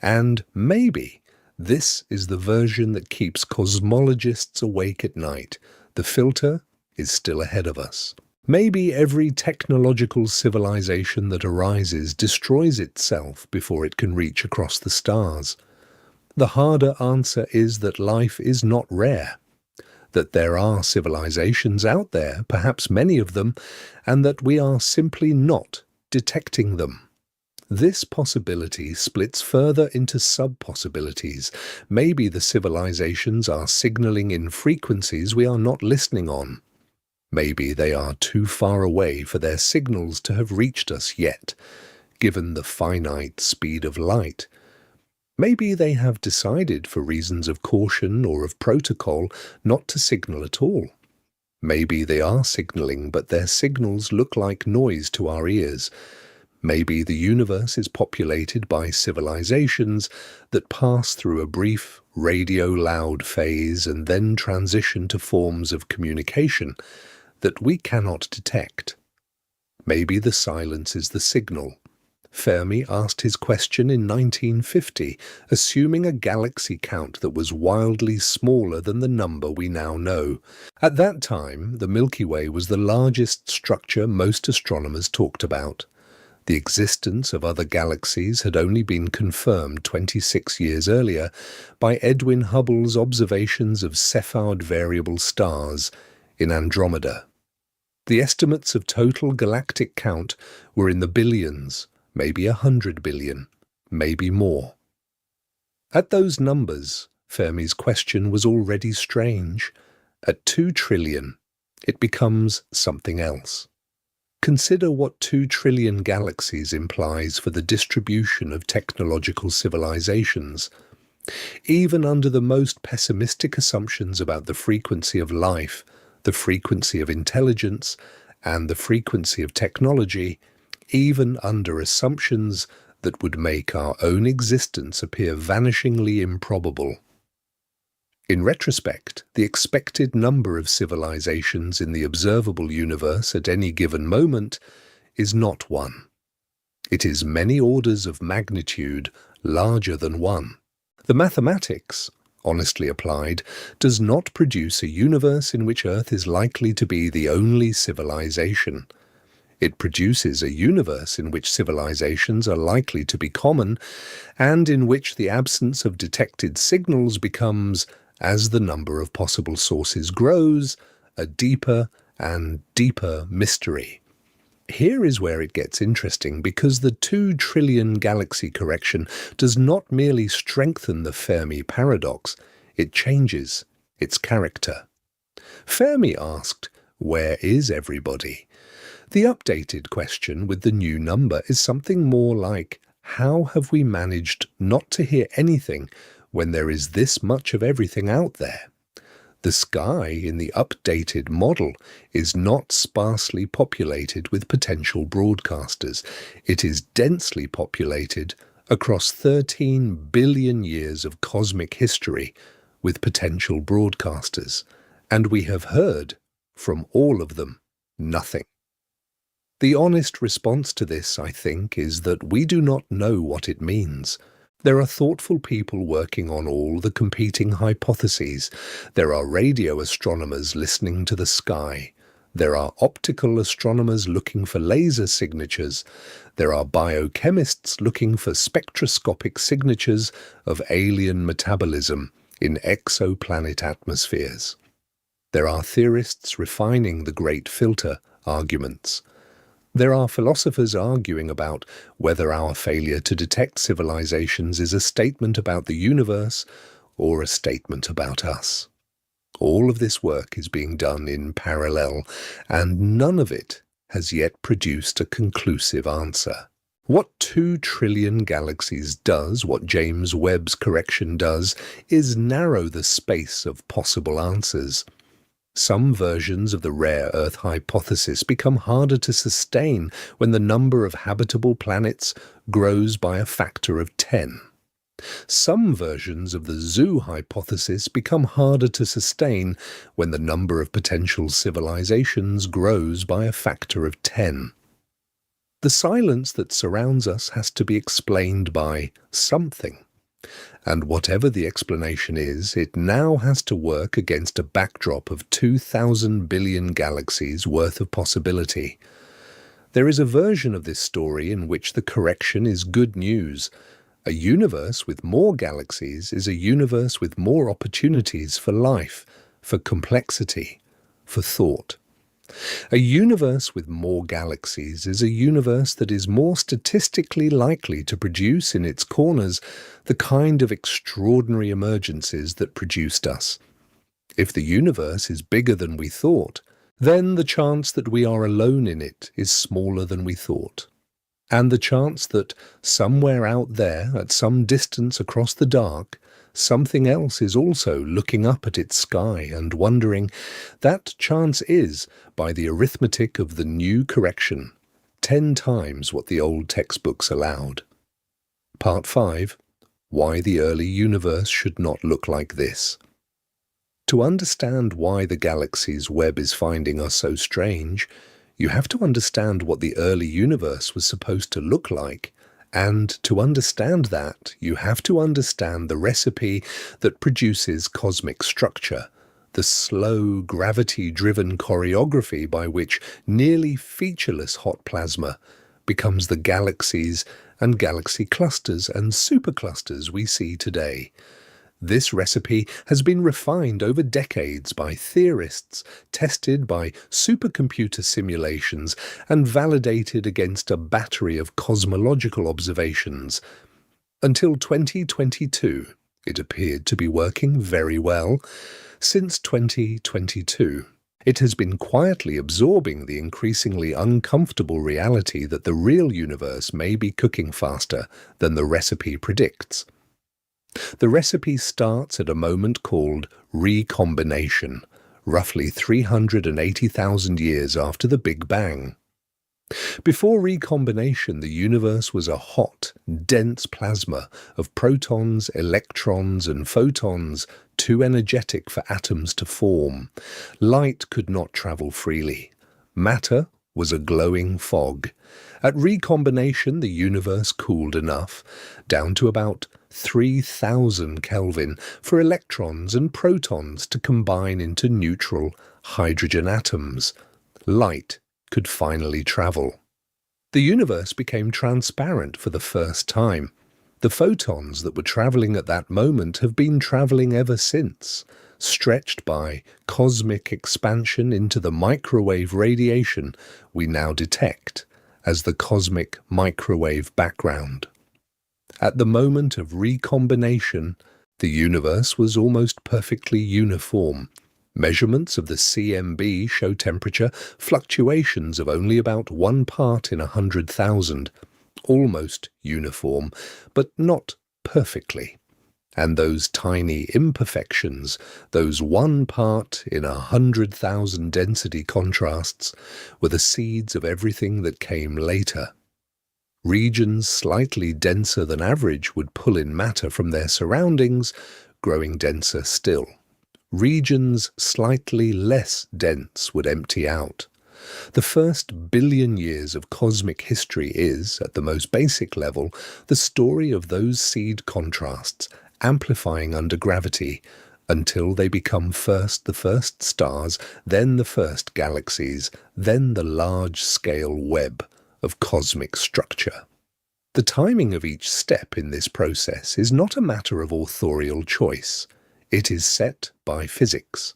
S1: And maybe this is the version that keeps cosmologists awake at night. The filter is still ahead of us. Maybe every technological civilization that arises destroys itself before it can reach across the stars. The harder answer is that life is not rare, that there are civilizations out there, perhaps many of them, and that we are simply not detecting them. This possibility splits further into sub-possibilities. Maybe the civilizations are signaling in frequencies we are not listening on. Maybe they are too far away for their signals to have reached us yet, given the finite speed of light. Maybe they have decided, for reasons of caution or of protocol, not to signal at all. Maybe they are signaling, but their signals look like noise to our ears. Maybe the universe is populated by civilizations that pass through a brief radio-loud phase and then transition to forms of communication that we cannot detect. Maybe the silence is the signal. Fermi asked his question in 1950, assuming a galaxy count that was wildly smaller than the number we now know. At that time, the Milky Way was the largest structure most astronomers talked about. The existence of other galaxies had only been confirmed 26 years earlier by Edwin Hubble's observations of Cepheid variable stars in Andromeda. The estimates of total galactic count were in the billions, maybe 100 billion, maybe more. At those numbers, Fermi's question was already strange. At 2 trillion, it becomes something else. Consider what 2 trillion galaxies implies for the distribution of technological civilizations. Even under the most pessimistic assumptions about the frequency of life, the frequency of intelligence, and the frequency of technology, even under assumptions that would make our own existence appear vanishingly improbable, In retrospect, the expected number of civilizations in the observable universe at any given moment is not one. It is many orders of magnitude larger than one. The mathematics, honestly applied, does not produce a universe in which Earth is likely to be the only civilization. It produces a universe in which civilizations are likely to be common, and in which the absence of detected signals becomes, as the number of possible sources grows, a deeper and deeper mystery. Here is where it gets interesting, because the 2 trillion galaxy correction does not merely strengthen the Fermi paradox, it changes its character. Fermi asked, "Where is everybody?" The updated question with the new number is something more like, how have we managed not to hear anything when there is this much of everything out there? The sky in the updated model is not sparsely populated with potential broadcasters. It is densely populated across 13 billion years of cosmic history with potential broadcasters, and we have heard from all of them nothing. The honest response to this, I think, is that we do not know what it means. There are thoughtful people working on all the competing hypotheses. There are radio astronomers listening to the sky. There are optical astronomers looking for laser signatures. There are biochemists looking for spectroscopic signatures of alien metabolism in exoplanet atmospheres. There are theorists refining the great filter arguments. There are philosophers arguing about whether our failure to detect civilizations is a statement about the universe or a statement about us. All of this work is being done in parallel, and none of it has yet produced a conclusive answer. What 2 trillion galaxies does, what James Webb's correction does, is narrow the space of possible answers. Some versions of the rare Earth hypothesis become harder to sustain when the number of habitable planets grows by a factor of 10. Some versions of the zoo hypothesis become harder to sustain when the number of potential civilizations grows by a factor of 10. The silence that surrounds us has to be explained by something. And whatever the explanation is, it now has to work against a backdrop of 2,000 billion galaxies worth of possibility. There is a version of this story in which the correction is good news. A universe with more galaxies is a universe with more opportunities for life, for complexity, for thought. A universe with more galaxies is a universe that is more statistically likely to produce in its corners the kind of extraordinary emergences that produced us. If the universe is bigger than we thought, then the chance that we are alone in it is smaller than we thought. And the chance that somewhere out there, at some distance across the dark, something else is also looking up at its sky and wondering, that chance is, by the arithmetic of the new correction, 10 times what the old textbooks allowed. Part 5. Why the early universe should not look like this. To understand why the galaxies Webb is finding are so strange, you have to understand what the early universe was supposed to look like. And to understand that, you have to understand the recipe that produces cosmic structure, the slow, gravity-driven choreography by which nearly featureless hot plasma becomes the galaxies and galaxy clusters and superclusters we see today. This recipe has been refined over decades by theorists, tested by supercomputer simulations, and validated against a battery of cosmological observations. Until 2022, it appeared to be working very well. Since 2022, it has been quietly absorbing the increasingly uncomfortable reality that the real universe may be cooking faster than the recipe predicts. The recipe starts at a moment called recombination, roughly 380,000 years after the Big Bang. Before recombination, the universe was a hot, dense plasma of protons, electrons, and photons, too energetic for atoms to form. Light could not travel freely. Matter was a glowing fog. At recombination, the universe cooled enough, down to about 3,000 Kelvin, for electrons and protons to combine into neutral hydrogen atoms. Light could finally travel. The universe became transparent for the first time. The photons that were traveling at that moment have been traveling ever since, stretched by cosmic expansion into the microwave radiation we now detect as the cosmic microwave background. At the moment of recombination, the universe was almost perfectly uniform. Measurements of the CMB show temperature fluctuations of only about 1 part in 100,000, almost uniform, but not perfectly. And those tiny imperfections, those 1 part in 100,000 density contrasts, were the seeds of everything that came later. Regions slightly denser than average would pull in matter from their surroundings, growing denser still. Regions slightly less dense would empty out. The first billion years of cosmic history is, at the most basic level, the story of those seed contrasts amplifying under gravity until they become first the first stars, then the first galaxies, then the large-scale web of cosmic structure. The timing of each step in this process is not a matter of authorial choice. It is set by physics.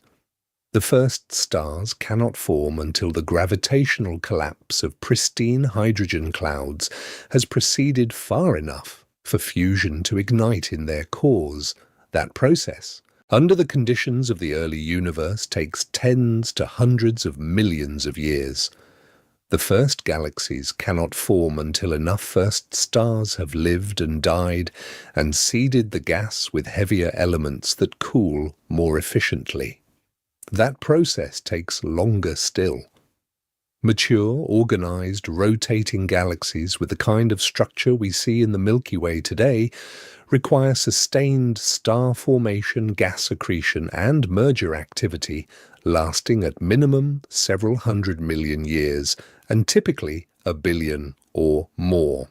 S1: The first stars cannot form until the gravitational collapse of pristine hydrogen clouds has proceeded far enough for fusion to ignite in their cores. That process, under the conditions of the early universe, takes tens to hundreds of millions of years. The first galaxies cannot form until enough first stars have lived and died and seeded the gas with heavier elements that cool more efficiently. That process takes longer still. Mature, organized, rotating galaxies with the kind of structure we see in the Milky Way today require sustained star formation, gas accretion, and merger activity lasting at minimum several 100 million years, and typically 1 billion or more.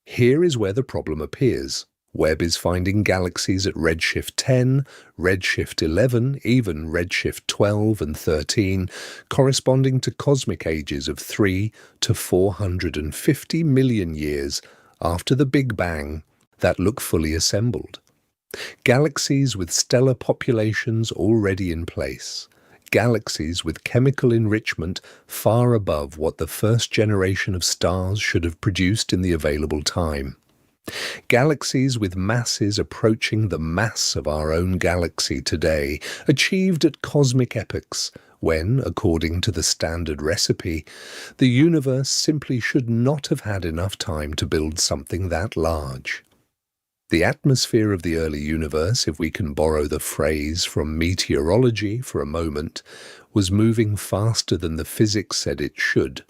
S1: Here is where the problem appears. Webb is finding galaxies at redshift 10, redshift 11, even redshift 12 and 13, corresponding to cosmic ages of 3 to 450 million years after the Big Bang, that look fully assembled. Galaxies with stellar populations already in place. Galaxies with chemical enrichment far above what the first generation of stars should have produced in the available time. Galaxies with masses approaching the mass of our own galaxy today, achieved at cosmic epochs, when, according to the standard recipe, the universe simply should not have had enough time to build something that large. The atmosphere of the early universe, if we can borrow the phrase from meteorology for a moment, was moving faster than the physics said it should.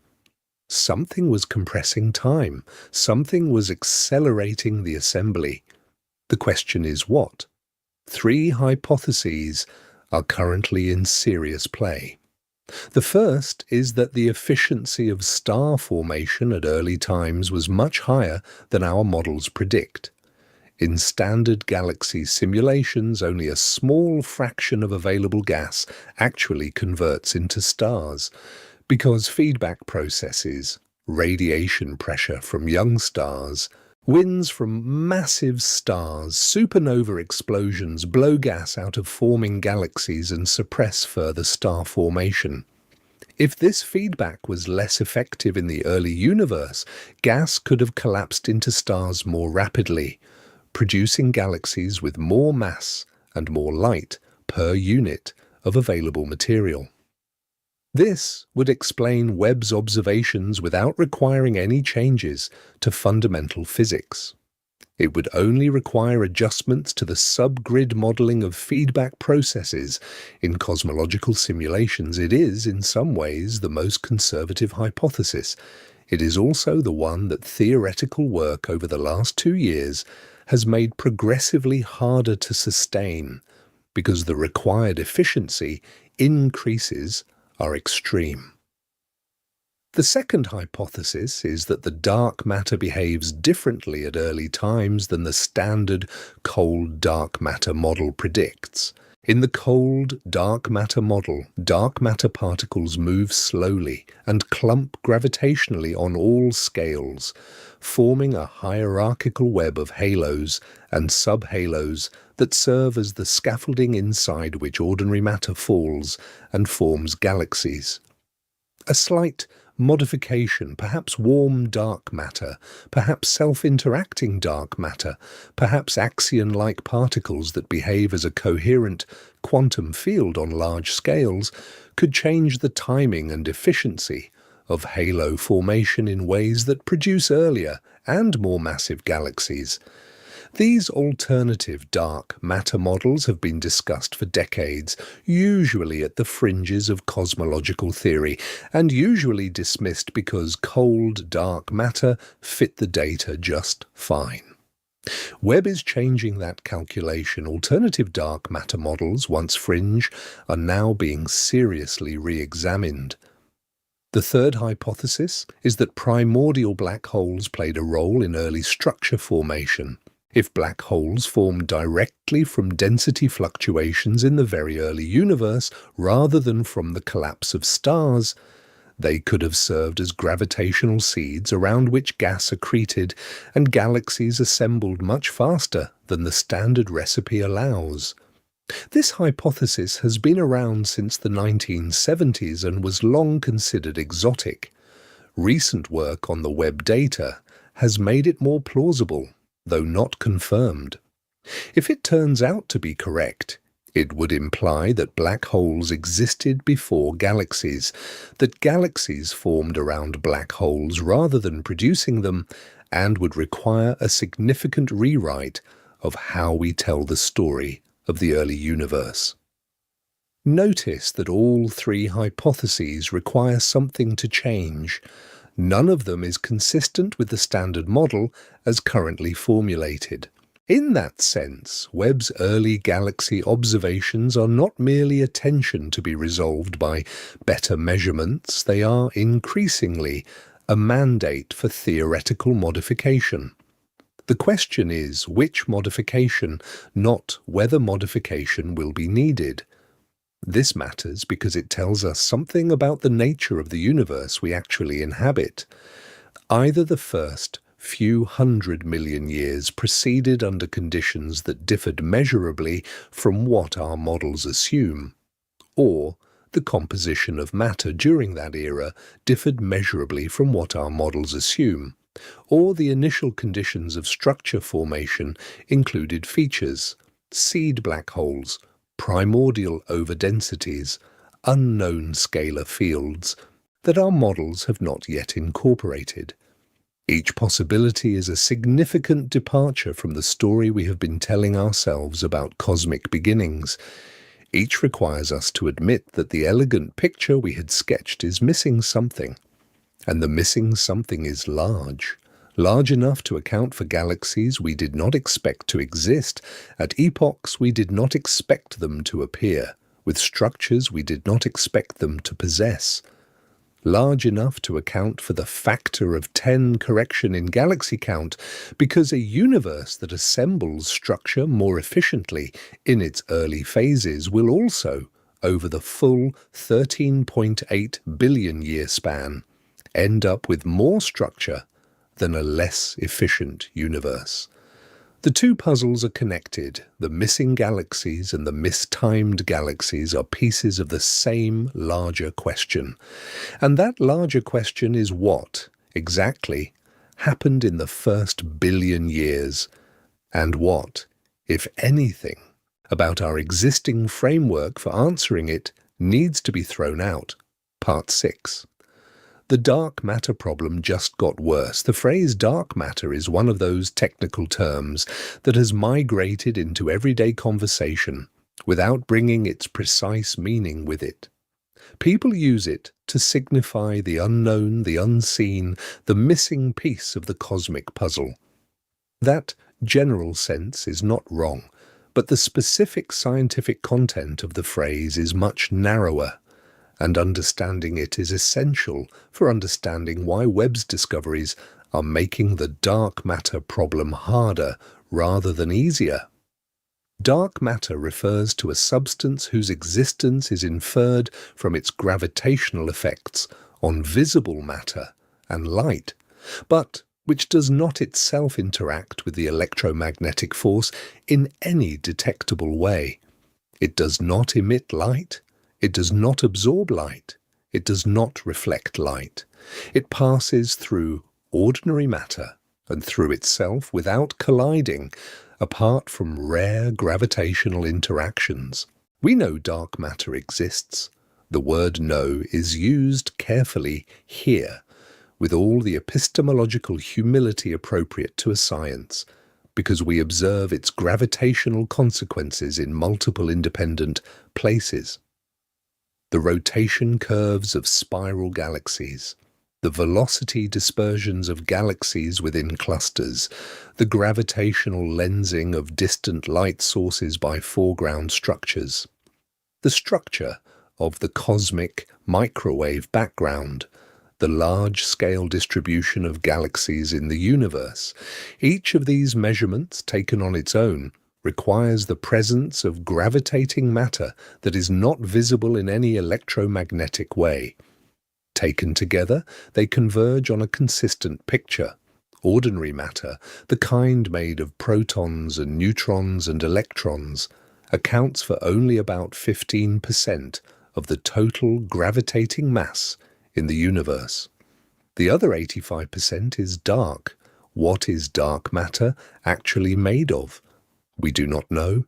S1: Something was compressing time. Something was accelerating the assembly. The question is what? 3 hypotheses are currently in serious play. The first is that the efficiency of star formation at early times was much higher than our models predict. In standard galaxy simulations, only a small fraction of available gas actually converts into stars, because feedback processes, radiation pressure from young stars, winds from massive stars, supernova explosions blow gas out of forming galaxies and suppress further star formation. If this feedback was less effective in the early universe, gas could have collapsed into stars more rapidly, producing galaxies with more mass and more light per unit of available material. This would explain Webb's observations without requiring any changes to fundamental physics. It would only require adjustments to the subgrid modeling of feedback processes. In cosmological simulations, it is, in some ways, the most conservative hypothesis. It is also the one that theoretical work over the last 2 years has made progressively harder to sustain, because the required efficiency increases are extreme. The second hypothesis is that the dark matter behaves differently at early times than the standard cold dark matter model predicts. In the cold dark matter model, dark matter particles move slowly and clump gravitationally on all scales, forming a hierarchical web of halos and subhalos that serve as the scaffolding inside which ordinary matter falls and forms galaxies. A slight modification, perhaps warm dark matter, perhaps self-interacting dark matter, perhaps axion-like particles that behave as a coherent quantum field on large scales, could change the timing and efficiency of halo formation in ways that produce earlier and more massive galaxies. These alternative dark matter models have been discussed for decades, usually at the fringes of cosmological theory, and usually dismissed because cold dark matter fit the data just fine. Webb is changing that calculation. Alternative dark matter models, once fringe, are now being seriously re-examined. The third hypothesis is that primordial black holes played a role in early structure formation. If black holes formed directly from density fluctuations in the very early universe rather than from the collapse of stars, they could have served as gravitational seeds around which gas accreted and galaxies assembled much faster than the standard recipe allows. This hypothesis has been around since the 1970s and was long considered exotic. Recent work on the Webb data has made it more plausible, though not confirmed. If it turns out to be correct, it would imply that black holes existed before galaxies, that galaxies formed around black holes rather than producing them, and would require a significant rewrite of how we tell the story of the early universe. Notice that all three hypotheses require something to change. None of them is consistent with the standard model as currently formulated. In that sense, Webb's early galaxy observations are not merely a tension to be resolved by better measurements, they are increasingly a mandate for theoretical modification. The question is which modification, not whether modification will be needed. This matters because it tells us something about the nature of the universe we actually inhabit. Either the first few 100 million years proceeded under conditions that differed measurably from what our models assume, or the composition of matter during that era differed measurably from what our models assume, or the initial conditions of structure formation included features, seed black holes, primordial overdensities, unknown scalar fields that our models have not yet incorporated. Each possibility is a significant departure from the story we have been telling ourselves about cosmic beginnings. Each requires us to admit that the elegant picture we had sketched is missing something, and the missing something is large enough to account for galaxies we did not expect to exist, at epochs we did not expect them to appear, with structures we did not expect them to possess. Large enough to account for the factor of 10 correction in galaxy count, because a universe that assembles structure more efficiently in its early phases will also, over the full 13.8 billion year span, end up with more structure than a less efficient universe. The two puzzles are connected. The missing galaxies and the mistimed galaxies are pieces of the same larger question. And that larger question is what, exactly, happened in the first billion years, and what, if anything, about our existing framework for answering it needs to be thrown out. Part 6. The dark matter problem just got worse. The phrase dark matter is one of those technical terms that has migrated into everyday conversation without bringing its precise meaning with it. People use it to signify the unknown, the unseen, the missing piece of the cosmic puzzle. That general sense is not wrong, but the specific scientific content of the phrase is much narrower, and understanding it is essential for understanding why Webb's discoveries are making the dark matter problem harder rather than easier. Dark matter refers to a substance whose existence is inferred from its gravitational effects on visible matter and light, but which does not itself interact with the electromagnetic force in any detectable way. It does not emit light. It does not absorb light. It does not reflect light. It passes through ordinary matter and through itself without colliding, apart from rare gravitational interactions. We know dark matter exists. The word know is used carefully here, with all the epistemological humility appropriate to a science, because we observe its gravitational consequences in multiple independent places. The rotation curves of spiral galaxies, the velocity dispersions of galaxies within clusters, the gravitational lensing of distant light sources by foreground structures, the structure of the cosmic microwave background, the large-scale distribution of galaxies in the universe. Each of these measurements, taken on its own, requires the presence of gravitating matter that is not visible in any electromagnetic way. Taken together, they converge on a consistent picture. Ordinary matter, the kind made of protons and neutrons and electrons, accounts for only about 15% of the total gravitating mass in the universe. The other 85% is dark. What is dark matter actually made of? We do not know.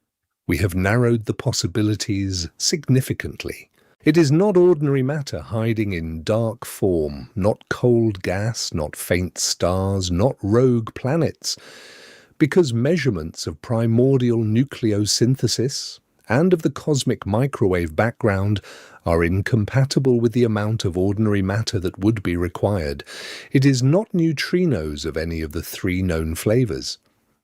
S1: We have narrowed the possibilities significantly. It is not ordinary matter hiding in dark form, not cold gas, not faint stars, not rogue planets, because measurements of primordial nucleosynthesis and of the cosmic microwave background are incompatible with the amount of ordinary matter that would be required. It is not neutrinos of any of the three known flavors.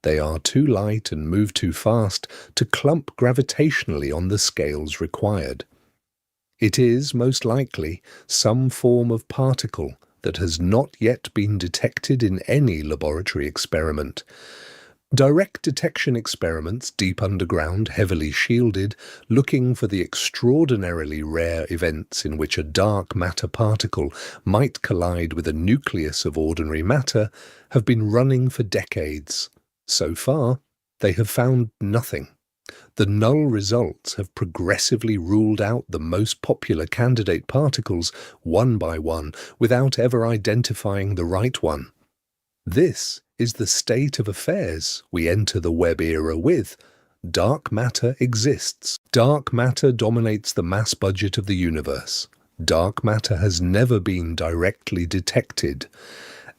S1: They are too light and move too fast to clump gravitationally on the scales required. It is, most likely, some form of particle that has not yet been detected in any laboratory experiment. Direct detection experiments, deep underground, heavily shielded, looking for the extraordinarily rare events in which a dark matter particle might collide with a nucleus of ordinary matter, have been running for decades. So far, they have found nothing. The null results have progressively ruled out the most popular candidate particles one by one without ever identifying the right one. This is the state of affairs we enter the Webb era with. Dark matter exists. Dark matter dominates the mass budget of the universe. Dark matter has never been directly detected.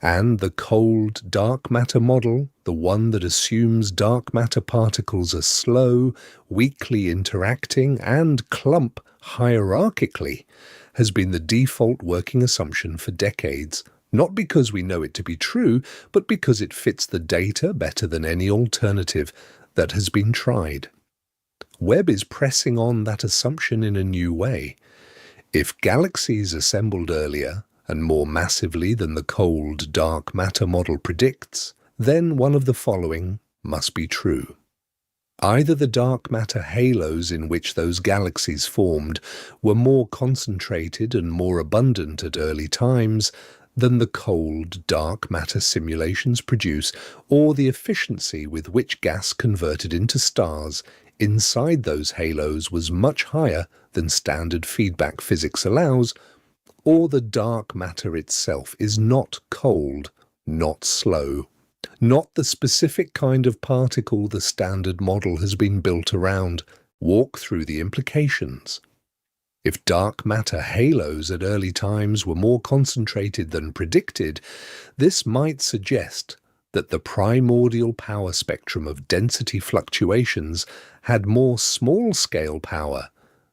S1: And the cold dark matter model, the one that assumes dark matter particles are slow, weakly interacting, and clump hierarchically, has been the default working assumption for decades. Not because we know it to be true, but because it fits the data better than any alternative that has been tried. Webb is pressing on that assumption in a new way. If galaxies assembled earlier and more massively than the cold dark matter model predicts, then one of the following must be true. Either the dark matter halos in which those galaxies formed were more concentrated and more abundant at early times than the cold, dark matter simulations produce, or the efficiency with which gas converted into stars inside those halos was much higher than standard feedback physics allows, or the dark matter itself is not cold, not slow, not the specific kind of particle the standard model has been built around. Walk through the implications. If dark matter halos at early times were more concentrated than predicted, this might suggest that the primordial power spectrum of density fluctuations had more small-scale power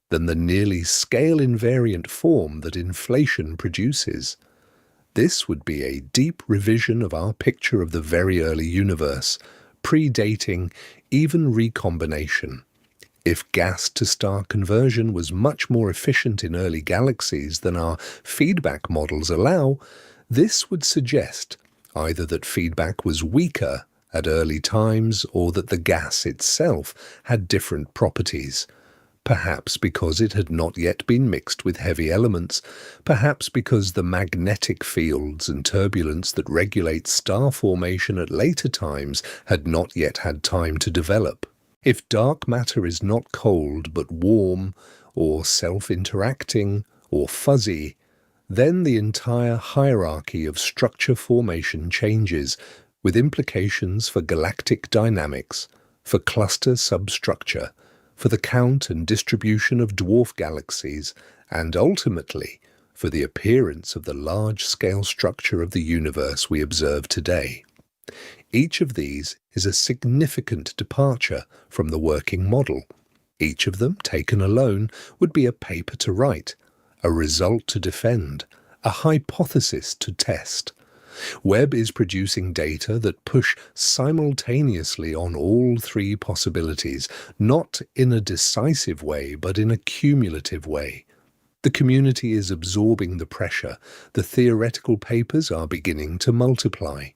S1: than the nearly scale-invariant form that inflation produces. This would be a deep revision of our picture of the very early universe, predating even recombination. If gas-to-star conversion was much more efficient in early galaxies than our feedback models allow, this would suggest either that feedback was weaker at early times or that the gas itself had different properties. Perhaps because it had not yet been mixed with heavy elements, perhaps because the magnetic fields and turbulence that regulate star formation at later times had not yet had time to develop. If dark matter is not cold but warm, or self-interacting, or fuzzy, then the entire hierarchy of structure formation changes, with implications for galactic dynamics, for cluster substructure, for the count and distribution of dwarf galaxies, and ultimately for the appearance of the large-scale structure of the universe we observe today. Each of these is a significant departure from the working model. Each of them, taken alone, would be a paper to write, a result to defend, a hypothesis to test. Webb is producing data that push simultaneously on all three possibilities, not in a decisive way, but in a cumulative way. The community is absorbing the pressure. The theoretical papers are beginning to multiply.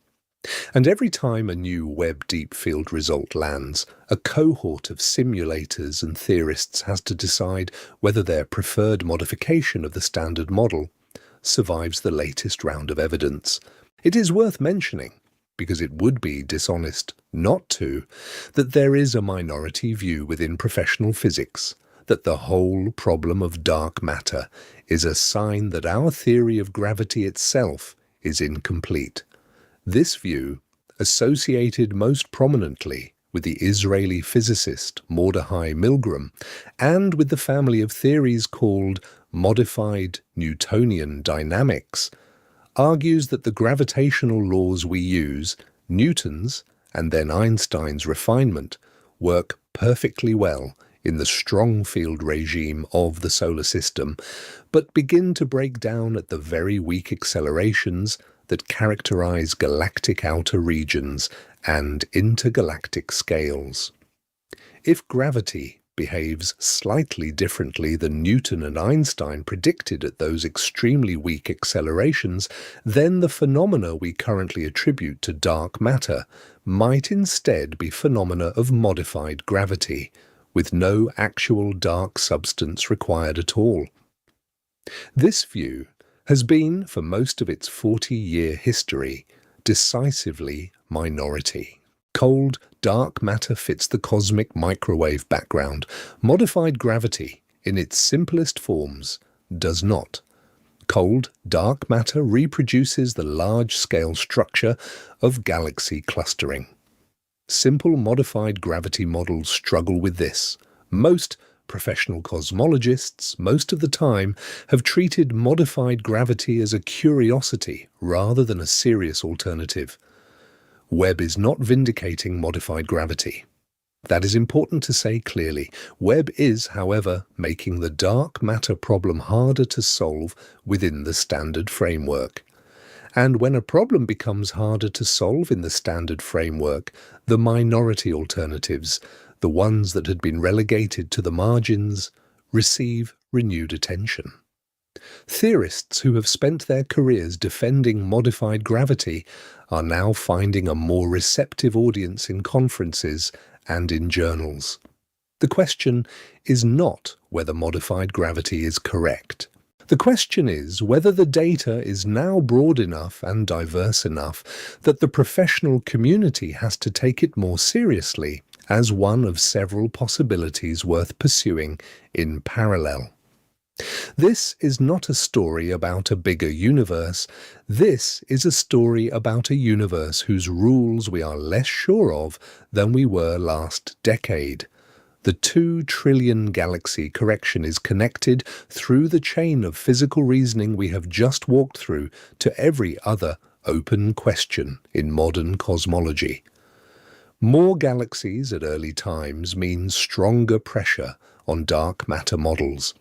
S1: And every time a new Webb Deep Field result lands, a cohort of simulators and theorists has to decide whether their preferred modification of the standard model survives the latest round of evidence. It is worth mentioning, because it would be dishonest not to, that there is a minority view within professional physics that the whole problem of dark matter is a sign that our theory of gravity itself is incomplete. This view, associated most prominently with the Israeli physicist Mordechai Milgram and with the family of theories called modified Newtonian dynamics, argues that the gravitational laws we use, Newton's and then Einstein's refinement, work perfectly well in the strong field regime of the solar system, but begin to break down at the very weak accelerations that characterize galactic outer regions and intergalactic scales. If gravity behaves slightly differently than Newton and Einstein predicted at those extremely weak accelerations, then the phenomena we currently attribute to dark matter might instead be phenomena of modified gravity, with no actual dark substance required at all. This view has been, for most of its 40-year history, decisively minority. Cold, dark matter fits the cosmic microwave background. Modified gravity, in its simplest forms, does not. Cold, dark matter reproduces the large-scale structure of galaxy clustering. Simple modified gravity models struggle with this. Most professional cosmologists, most of the time, have treated modified gravity as a curiosity rather than a serious alternative. Webb is not vindicating modified gravity. That is important to say clearly. Webb is, however, making the dark matter problem harder to solve within the standard framework. And when a problem becomes harder to solve in the standard framework, the minority alternatives, the ones that had been relegated to the margins, receive renewed attention. Theorists who have spent their careers defending modified gravity are now finding a more receptive audience in conferences and in journals. The question is not whether modified gravity is correct. The question is whether the data is now broad enough and diverse enough that the professional community has to take it more seriously as one of several possibilities worth pursuing in parallel. This is not a story about a bigger universe. This is a story about a universe whose rules we are less sure of than we were last decade. The 2 trillion galaxy correction is connected through the chain of physical reasoning we have just walked through to every other open question in modern cosmology. More galaxies at early times means stronger pressure on dark matter models.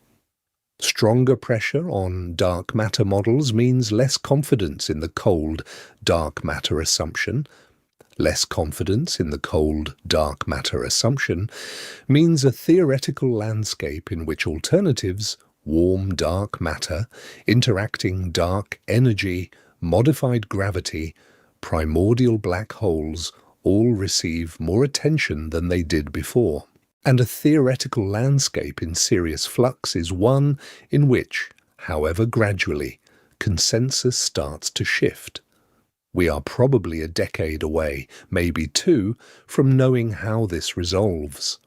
S1: Stronger pressure on dark matter models means less confidence in the cold dark matter assumption. Less confidence in the cold dark matter assumption means a theoretical landscape in which alternatives, warm dark matter, interacting dark energy, modified gravity, primordial black holes, all receive more attention than they did before. And a theoretical landscape in serious flux is one in which, however gradually, consensus starts to shift. We are probably a decade away, maybe 2, from knowing how this resolves.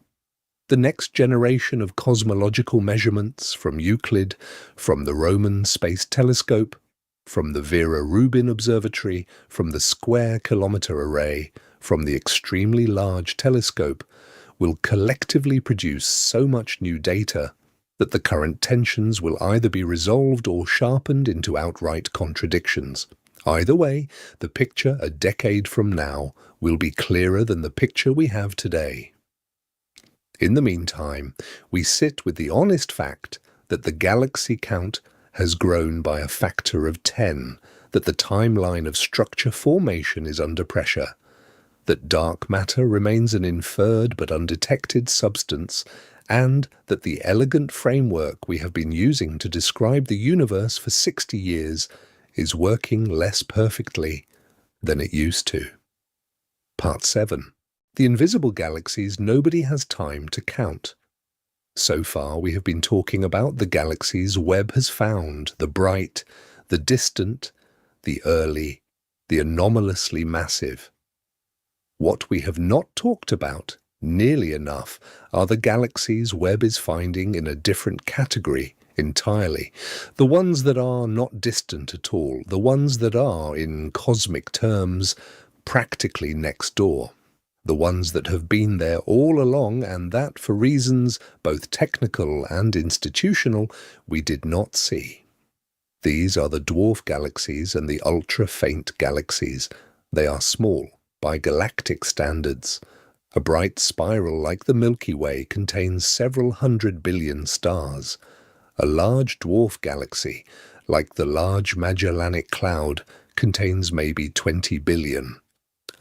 S1: The next generation of cosmological measurements from Euclid, from the Roman Space Telescope, from the Vera Rubin Observatory, from the Square Kilometre Array, from the Extremely Large Telescope, will collectively produce so much new data that the current tensions will either be resolved or sharpened into outright contradictions. Either way, the picture a decade from now will be clearer than the picture we have today. In the meantime, we sit with the honest fact that the galaxy count has grown by a factor of 10, that the timeline of structure formation is under pressure, that dark matter remains an inferred but undetected substance, and that the elegant framework we have been using to describe the universe for 60 years is working less perfectly than it used to. Part 7. The invisible galaxies nobody has time to count. So far we have been talking about the galaxies Webb has found, the bright, the distant, the early, the anomalously massive. What we have not talked about nearly enough are the galaxies Webb is finding in a different category entirely, the ones that are not distant at all, the ones that are, in cosmic terms, practically next door, the ones that have been there all along and that, for reasons both technical and institutional, we did not see. These are the dwarf galaxies and the ultra-faint galaxies. They are small by galactic standards. A bright spiral like the Milky Way contains several 100 billion stars. A large dwarf galaxy, like the Large Magellanic Cloud, contains maybe 20 billion.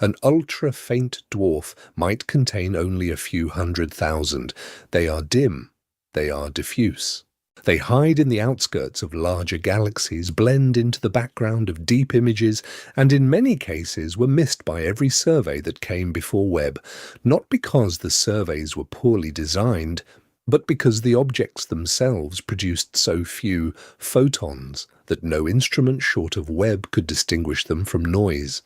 S1: An ultra-faint dwarf might contain only a few 100,000. They are dim. They are diffuse. They hide in the outskirts of larger galaxies, blend into the background of deep images, and in many cases were missed by every survey that came before Webb, not because the surveys were poorly designed, but because the objects themselves produced so few photons that no instrument short of Webb could distinguish them from noise.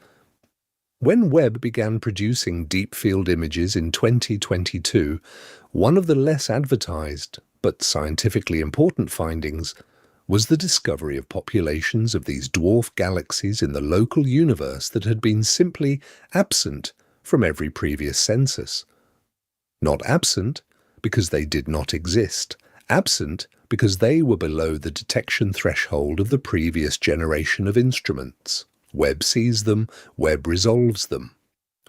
S1: When Webb began producing deep-field images in 2022, one of the less advertised but scientifically important findings was the discovery of populations of these dwarf galaxies in the local universe that had been simply absent from every previous census. Not absent because they did not exist, absent because they were below the detection threshold of the previous generation of instruments. Webb sees them, Webb resolves them.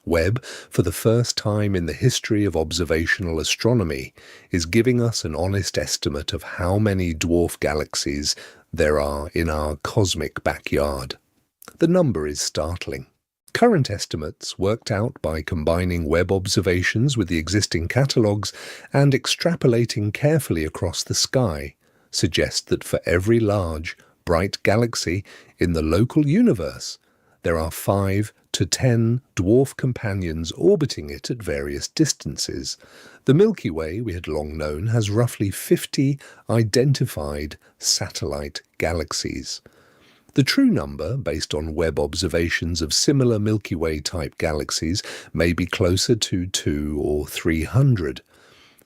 S1: Webb, for the first time in the history of observational astronomy, is giving us an honest estimate of how many dwarf galaxies there are in our cosmic backyard. The number is startling. Current estimates, worked out by combining Webb observations with the existing catalogues and extrapolating carefully across the sky, suggest that for every large, bright galaxy in the local universe, there are 5 to 10 dwarf companions orbiting it at various distances. The Milky Way, we had long known, has roughly 50 identified satellite galaxies. The true number, based on Webb observations of similar Milky Way-type galaxies, may be closer to 200 or 300.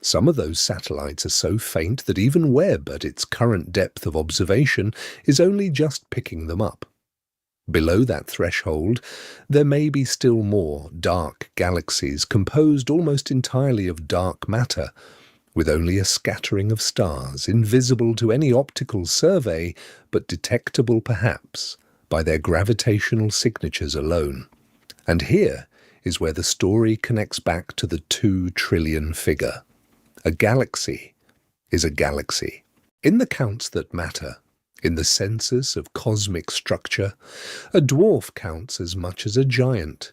S1: Some of those satellites are so faint that even Webb, at its current depth of observation, is only just picking them up. Below that threshold, there may be still more dark galaxies composed almost entirely of dark matter, with only a scattering of stars, invisible to any optical survey, but detectable perhaps by their gravitational signatures alone. And here is where the story connects back to the 2 trillion figure. A galaxy is a galaxy. In the counts that matter, in the census of cosmic structure, a dwarf counts as much as a giant.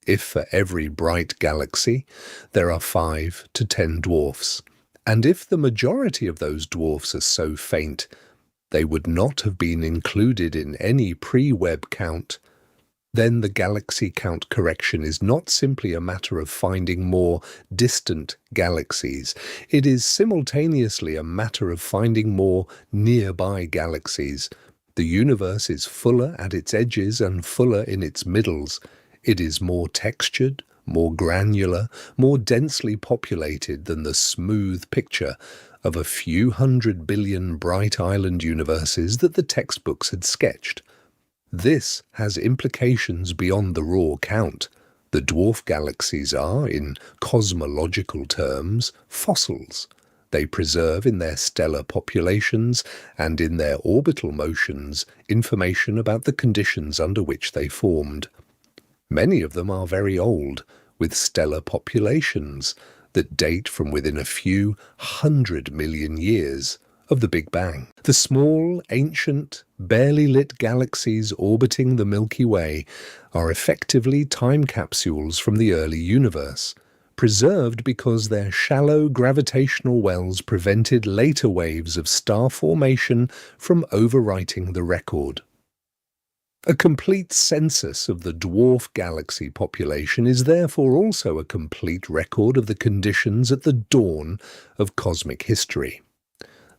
S1: If for every bright galaxy there are 5 to 10 dwarfs, and if the majority of those dwarfs are so faint they would not have been included in any pre-Webb count, then the galaxy count correction is not simply a matter of finding more distant galaxies. It is simultaneously a matter of finding more nearby galaxies. The universe is fuller at its edges and fuller in its middles. It is more textured, more granular, more densely populated than the smooth picture of a few 100 billion bright island universes that the textbooks had sketched. This has implications beyond the raw count. The dwarf galaxies are, in cosmological terms, fossils. They preserve in their stellar populations and in their orbital motions information about the conditions under which they formed. Many of them are very old, with stellar populations that date from within a few 100 million years of the Big Bang. The small, ancient, barely lit galaxies orbiting the Milky Way are effectively time capsules from the early universe, preserved because their shallow gravitational wells prevented later waves of star formation from overwriting the record. A complete census of the dwarf galaxy population is therefore also a complete record of the conditions at the dawn of cosmic history.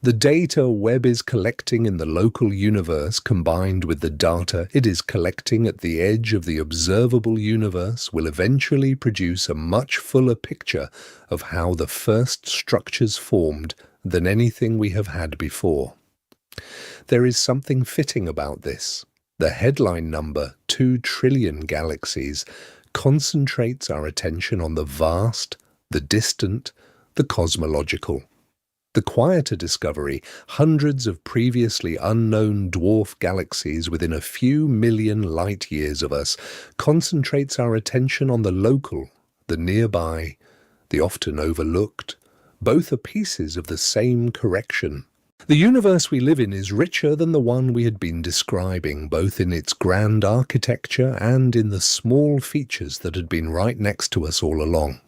S1: The data Webb is collecting in the local universe combined with the data it is collecting at the edge of the observable universe will eventually produce a much fuller picture of how the first structures formed than anything we have had before. There is something fitting about this. The headline number, 2 trillion galaxies, concentrates our attention on the vast, the distant, the cosmological. The quieter discovery, hundreds of previously unknown dwarf galaxies within a few million light-years of us, concentrates our attention on the local, the nearby, the often overlooked. Both are pieces of the same correction. The universe we live in is richer than the one we had been describing, both in its grand architecture and in the small features that had been right next to us all along.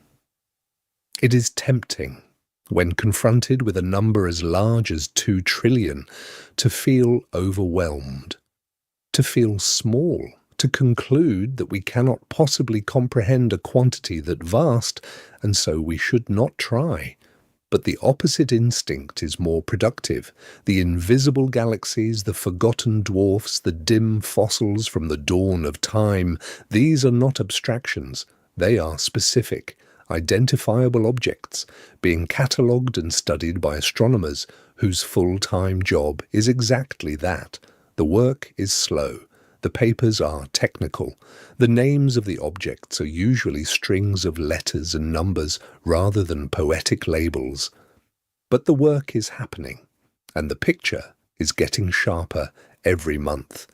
S1: It is tempting, when confronted with a number as large as 2 trillion, to feel overwhelmed, to feel small, to conclude that we cannot possibly comprehend a quantity that vast, and so we should not try. But the opposite instinct is more productive. The invisible galaxies, the forgotten dwarfs, the dim fossils from the dawn of time, these are not abstractions. They are specific, identifiable objects, being catalogued and studied by astronomers whose full-time job is exactly that. The work is slow. The papers are technical. The names of the objects are usually strings of letters and numbers rather than poetic labels. But the work is happening, and the picture is getting sharper every month.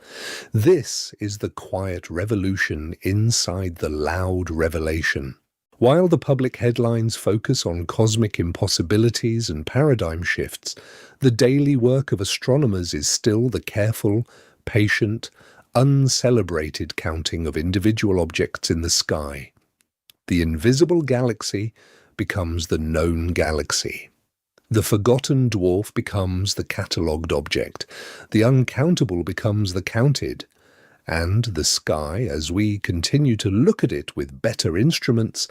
S1: This is the quiet revolution inside the loud revelation. While the public headlines focus on cosmic impossibilities and paradigm shifts, the daily work of astronomers is still the careful, patient, uncelebrated counting of individual objects in the sky. The invisible galaxy becomes the known galaxy. The forgotten dwarf becomes the catalogued object. The uncountable becomes the counted. And the sky, as we continue to look at it with better instruments,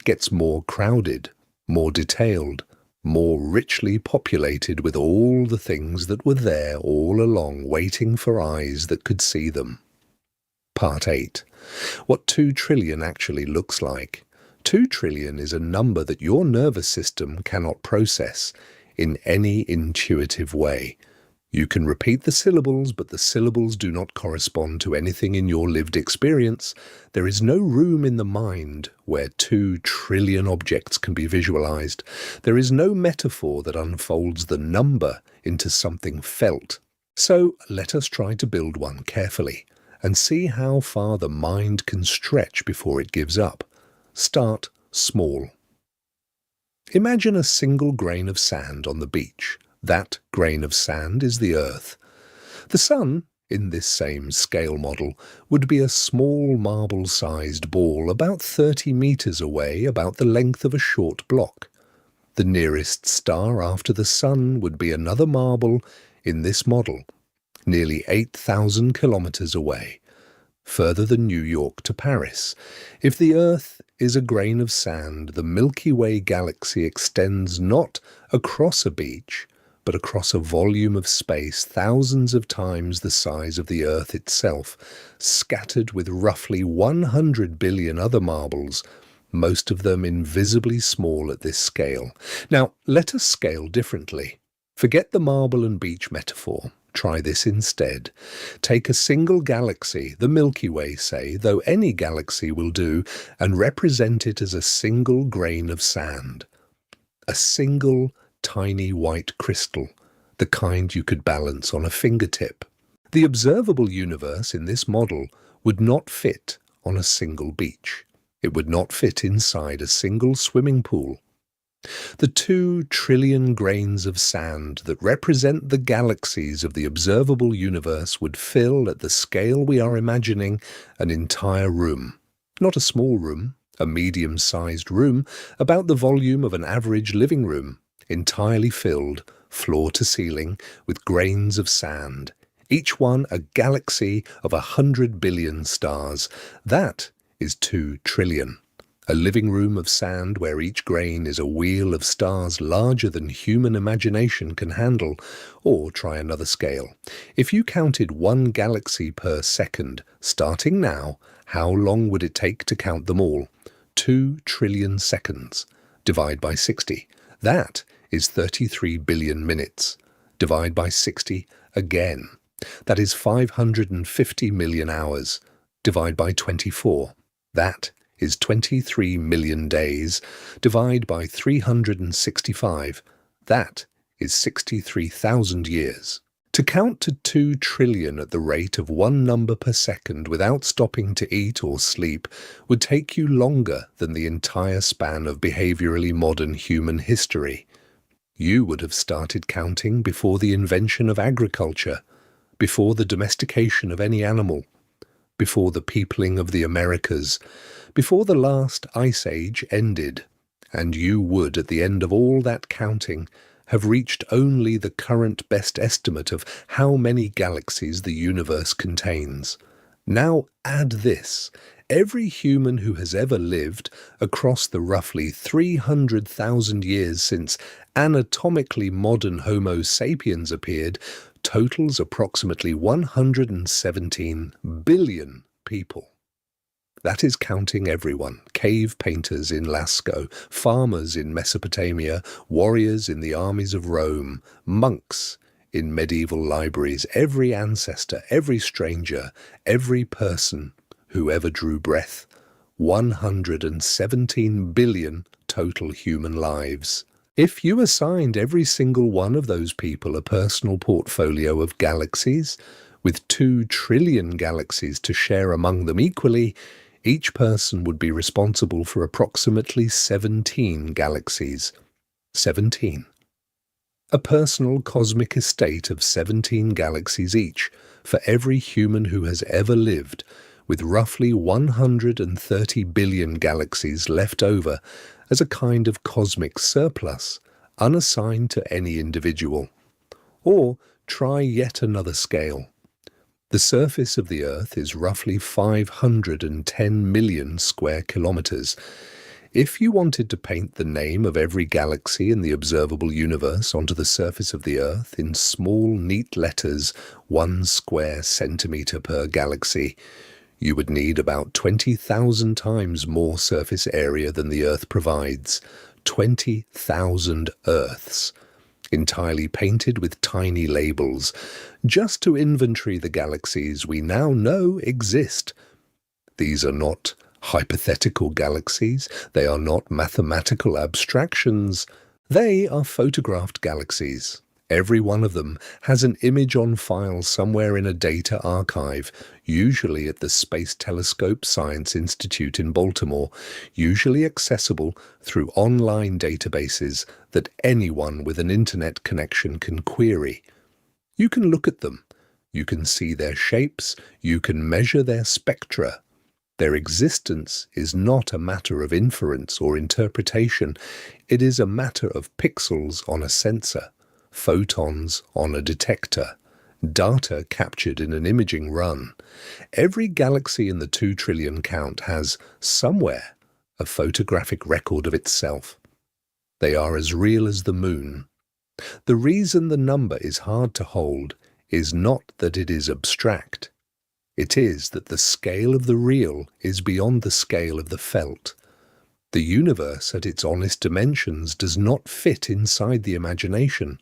S1: gets more crowded, more detailed, more richly populated with all the things that were there all along waiting for eyes that could see them. Part 8. What 2 trillion actually looks like. 2 trillion is a number that your nervous system cannot process in any intuitive way. You can repeat the syllables, but the syllables do not correspond to anything in your lived experience. There is no room in the mind where 2 trillion objects can be visualized. There is no metaphor that unfolds the number into something felt. So let us try to build one carefully and see how far the mind can stretch before it gives up. Start small. Imagine a single grain of sand on the beach. That grain of sand is the Earth. The Sun, in this same scale model, would be a small marble-sized ball about 30 meters away, about the length of a short block. The nearest star after the Sun would be another marble in this model, nearly 8,000 kilometers away, further than New York to Paris. If the Earth is a grain of sand, the Milky Way galaxy extends not across a beach, but across a volume of space thousands of times the size of the Earth itself, scattered with roughly 100 billion other marbles, most of them invisibly small at this scale. Now, let us scale differently. Forget the marble and beach metaphor. Try this instead. Take a single galaxy, the Milky Way say, though any galaxy will do, and represent it as a single grain of sand. A single tiny white crystal, the kind you could balance on a fingertip. The observable universe in this model would not fit on a single beach. It would not fit inside a single swimming pool. The 2 trillion grains of sand that represent the galaxies of the observable universe would fill, at the scale we are imagining, an entire room. Not a small room, a medium-sized room, about the volume of an average living room, entirely filled, floor to ceiling, with grains of sand, each one a galaxy of 100 billion stars. That is 2 trillion. A living room of sand where each grain is a wheel of stars larger than human imagination can handle. Or try another scale. If you counted 1 galaxy per second, starting now, how long would it take to count them all? 2 trillion seconds. Divide by 60. That is 33 billion minutes. Divide by 60 again. That is 550 million hours. Divide by 24. That is 23 million days. Divide by 365. That is 63,000 years. To count to 2 trillion at the rate of 1 number per second without stopping to eat or sleep would take you longer than the entire span of behaviorally modern human history. You would have started counting before the invention of agriculture, before the domestication of any animal, before the peopling of the Americas, before the last ice age ended, and you would, at the end of all that counting, have reached only the current best estimate of how many galaxies the universe contains. Now add this. Every human who has ever lived across the roughly 300,000 years since anatomically modern Homo sapiens appeared totals approximately 117 billion people. That is counting everyone: cave painters in Lascaux, farmers in Mesopotamia, warriors in the armies of Rome, monks in medieval libraries, every ancestor, every stranger, every person who ever drew breath. 117 billion total human lives. If you assigned every single one of those people a personal portfolio of galaxies, with 2 trillion galaxies to share among them equally, each person would be responsible for approximately 17 galaxies. 17. A personal cosmic estate of 17 galaxies each for every human who has ever lived, with roughly 130 billion galaxies left over as a kind of cosmic surplus, unassigned to any individual. Or try yet another scale. The surface of the Earth is roughly 510 million square kilometers. If you wanted to paint the name of every galaxy in the observable universe onto the surface of the Earth in small, neat letters, 1 square centimeter per galaxy, you would need about 20,000 times more surface area than the Earth provides. 20,000 Earths. entirely painted with tiny labels, just to inventory the galaxies we now know exist. These are not hypothetical galaxies, they are not mathematical abstractions, they are photographed galaxies. Every one of them has an image on file somewhere in a data archive, usually at the Space Telescope Science Institute in Baltimore, usually accessible through online databases that anyone with an internet connection can query. You can look at them, you can see their shapes, you can measure their spectra. Their existence is not a matter of inference or interpretation, it is a matter of pixels on a sensor, photons on a detector, data captured in an imaging run. Every galaxy in the 2 trillion count has, somewhere, a photographic record of itself. They are as real as the moon. The reason the number is hard to hold is not that it is abstract. It is that the scale of the real is beyond the scale of the felt. The universe at its honest dimensions does not fit inside the imagination.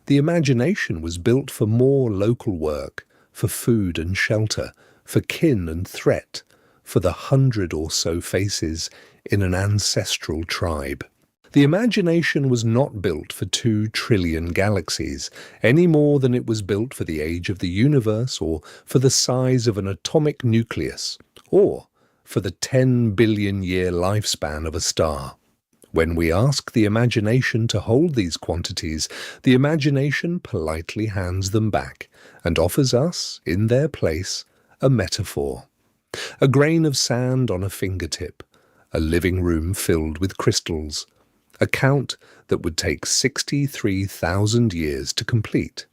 S1: The imagination was built for more local work, for food and shelter, for kin and threat, for the 100 or so faces in an ancestral tribe. The imagination was not built for 2 trillion galaxies, any more than it was built for the age of the universe or for the size of an atomic nucleus, or for the 10 billion year lifespan of a star. When we ask the imagination to hold these quantities, the imagination politely hands them back and offers us, in their place, a metaphor. A grain of sand on a fingertip, a living room filled with crystals, a count that would take 63,000 years to complete.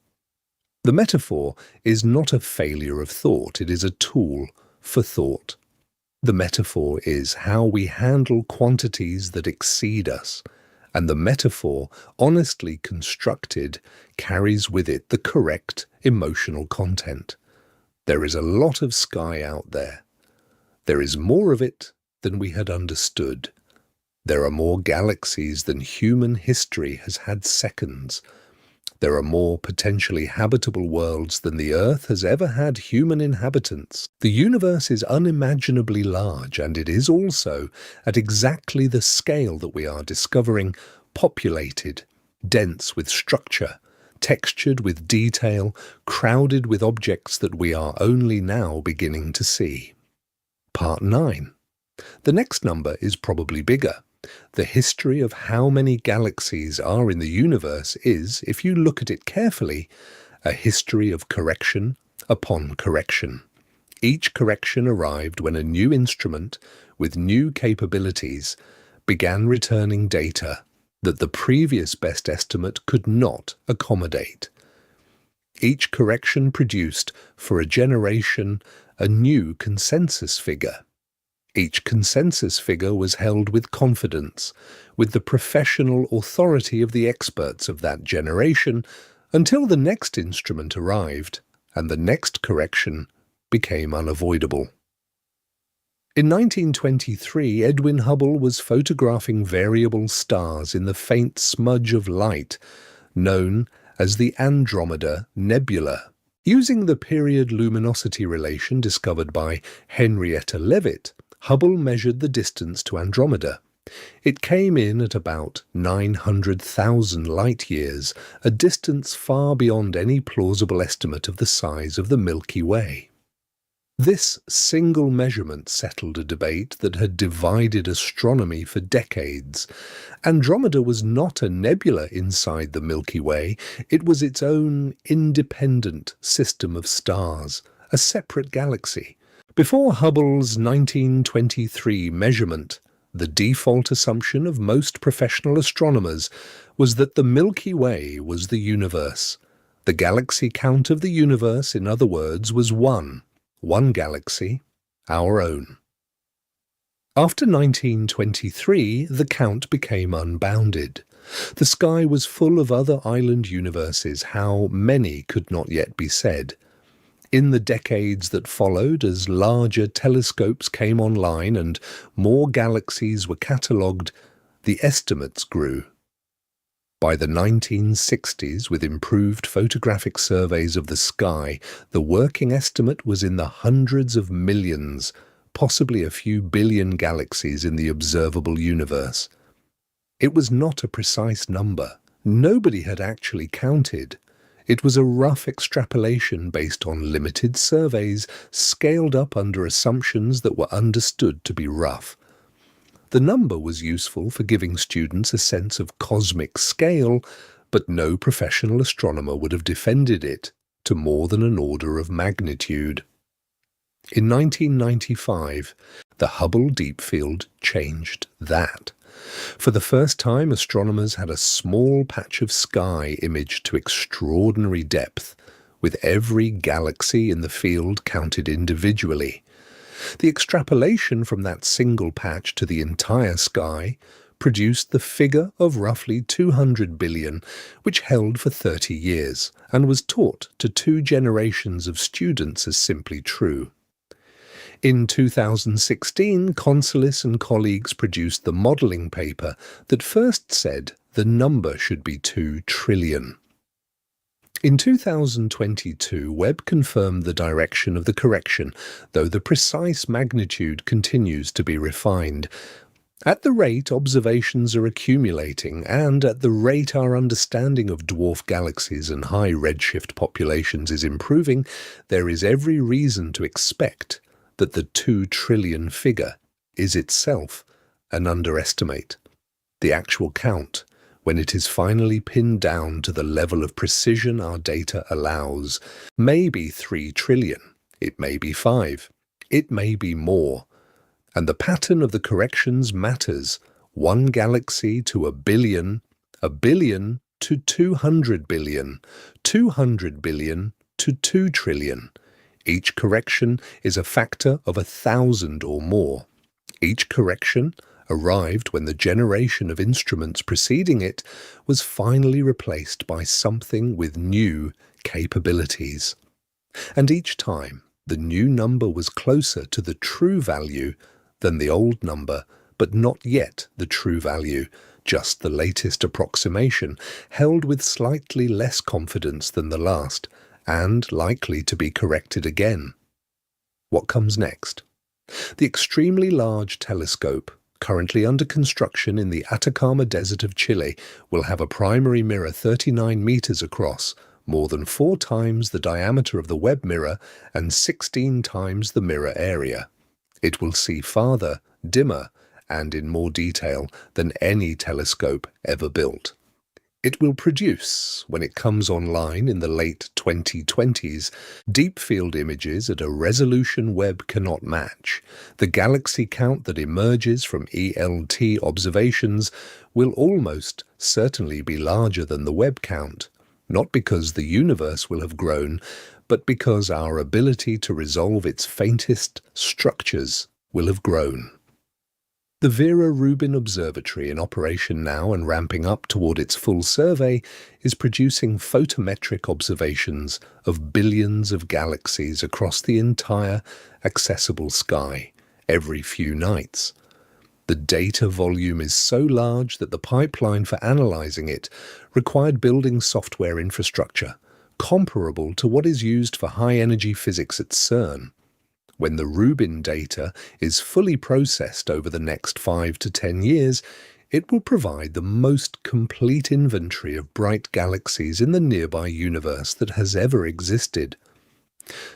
S1: The metaphor is not a failure of thought, it is a tool for thought. The metaphor is how we handle quantities that exceed us, and the metaphor, honestly constructed, carries with it the correct emotional content. There is a lot of sky out there. There is more of it than we had understood. There are more galaxies than human history has had seconds. There are more potentially habitable worlds than the Earth has ever had human inhabitants. The universe is unimaginably large, and it is also, at exactly the scale that we are discovering, populated, dense with structure, textured with detail, crowded with objects that we are only now beginning to see. Part 9. The next number is probably bigger. The history of how many galaxies are in the universe is, if you look at it carefully, a history of correction upon correction. Each correction arrived when a new instrument, with new capabilities, began returning data that the previous best estimate could not accommodate. Each correction produced, for a generation, a new consensus figure. Each consensus figure was held with confidence, with the professional authority of the experts of that generation, until the next instrument arrived, and the next correction became unavoidable. In 1923, Edwin Hubble was photographing variable stars in the faint smudge of light, known as the Andromeda Nebula. Using the period luminosity relation discovered by Henrietta Leavitt, Hubble measured the distance to Andromeda. It came in at about 900,000 light-years, a distance far beyond any plausible estimate of the size of the Milky Way. This single measurement settled a debate that had divided astronomy for decades. Andromeda was not a nebula inside the Milky Way, it was its own independent system of stars, a separate galaxy. Before Hubble's 1923 measurement, the default assumption of most professional astronomers was that the Milky Way was the universe. The galaxy count of the universe, in other words, was one galaxy, our own. After 1923, the count became unbounded. The sky was full of other island universes, how many could not yet be said. In the decades that followed, as larger telescopes came online and more galaxies were catalogued, the estimates grew. By the 1960s, with improved photographic surveys of the sky, the working estimate was in the hundreds of millions, possibly a few billion galaxies in the observable universe. It was not a precise number. Nobody had actually counted. It was a rough extrapolation based on limited surveys, scaled up under assumptions that were understood to be rough. The number was useful for giving students a sense of cosmic scale, but no professional astronomer would have defended it to more than an order of magnitude. In 1995, the Hubble Deep Field changed that. For the first time, astronomers had a small patch of sky imaged to extraordinary depth, with every galaxy in the field counted individually. The extrapolation from that single patch to the entire sky produced the figure of roughly 200 billion, which held for 30 years and was taught to 2 generations of students as simply true. In 2016, Consolis and colleagues produced the modelling paper that first said the number should be 2 trillion. In 2022, Webb confirmed the direction of the correction, though the precise magnitude continues to be refined. At the rate observations are accumulating, and at the rate our understanding of dwarf galaxies and high redshift populations is improving, there is every reason to expect that the 2 trillion figure is itself an underestimate. The actual count, when it is finally pinned down to the level of precision our data allows, may be 3 trillion, it may be 5, it may be more. And the pattern of the corrections matters. 1 galaxy to a billion to 200 billion, 200 billion to 2 trillion. Each correction is a factor of 1,000 or more. Each correction arrived when the generation of instruments preceding it was finally replaced by something with new capabilities. And each time, the new number was closer to the true value than the old number, but not yet the true value, just the latest approximation, held with slightly less confidence than the last, and likely to be corrected again. What comes next? The extremely large telescope, currently under construction in the Atacama Desert of Chile, will have a primary mirror 39 meters across, more than 4 times the diameter of the Webb mirror and 16 times the mirror area. It will see farther, dimmer, and in more detail than any telescope ever built. It will produce, when it comes online in the late 2020s, deep field images at a resolution Webb cannot match. The galaxy count that emerges from ELT observations will almost certainly be larger than the Webb count, not because the universe will have grown, but because our ability to resolve its faintest structures will have grown. The Vera Rubin Observatory, in operation now and ramping up toward its full survey, is producing photometric observations of billions of galaxies across the entire accessible sky every few nights. The data volume is so large that the pipeline for analyzing it required building software infrastructure comparable to what is used for high-energy physics at CERN. When the Rubin data is fully processed over the next 5 to 10 years, it will provide the most complete inventory of bright galaxies in the nearby universe that has ever existed.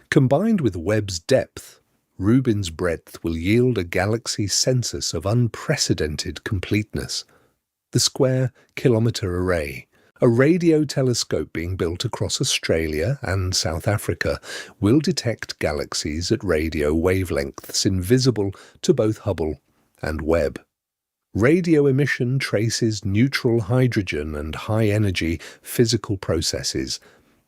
S1: Combined with Webb's depth, Rubin's breadth will yield a galaxy census of unprecedented completeness. The Square Kilometre Array, a radio telescope being built across Australia and South Africa, will detect galaxies at radio wavelengths invisible to both Hubble and Webb. Radio emission traces neutral hydrogen and high-energy physical processes,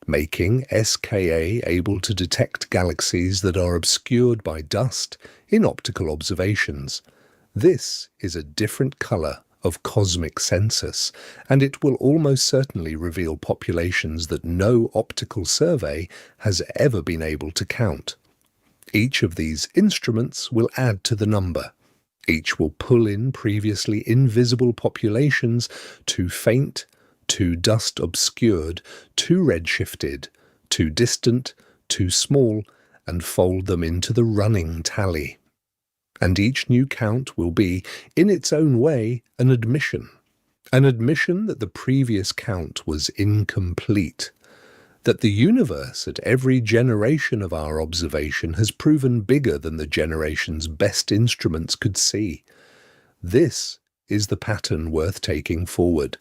S1: making SKA able to detect galaxies that are obscured by dust in optical observations. This is a different colour of cosmic census, and it will almost certainly reveal populations that no optical survey has ever been able to count. Each of these instruments will add to the number. Each will pull in previously invisible populations, too faint, too dust-obscured, too red-shifted, too distant, too small, and fold them into the running tally. And each new count will be, in its own way, an admission that the previous count was incomplete, that the universe at every generation of our observation has proven bigger than the generation's best instruments could see. This is the pattern worth taking forward.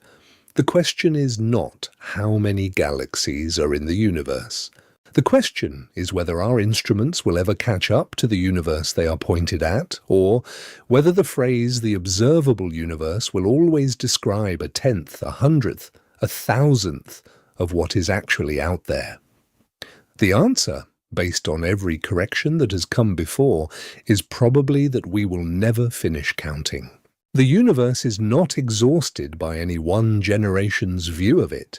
S1: The question is not how many galaxies are in the universe. The question is whether our instruments will ever catch up to the universe they are pointed at, or whether the phrase the observable universe will always describe a tenth, a hundredth, a thousandth of what is actually out there. The answer, based on every correction that has come before, is probably that we will never finish counting. The universe is not exhausted by any one generation's view of it.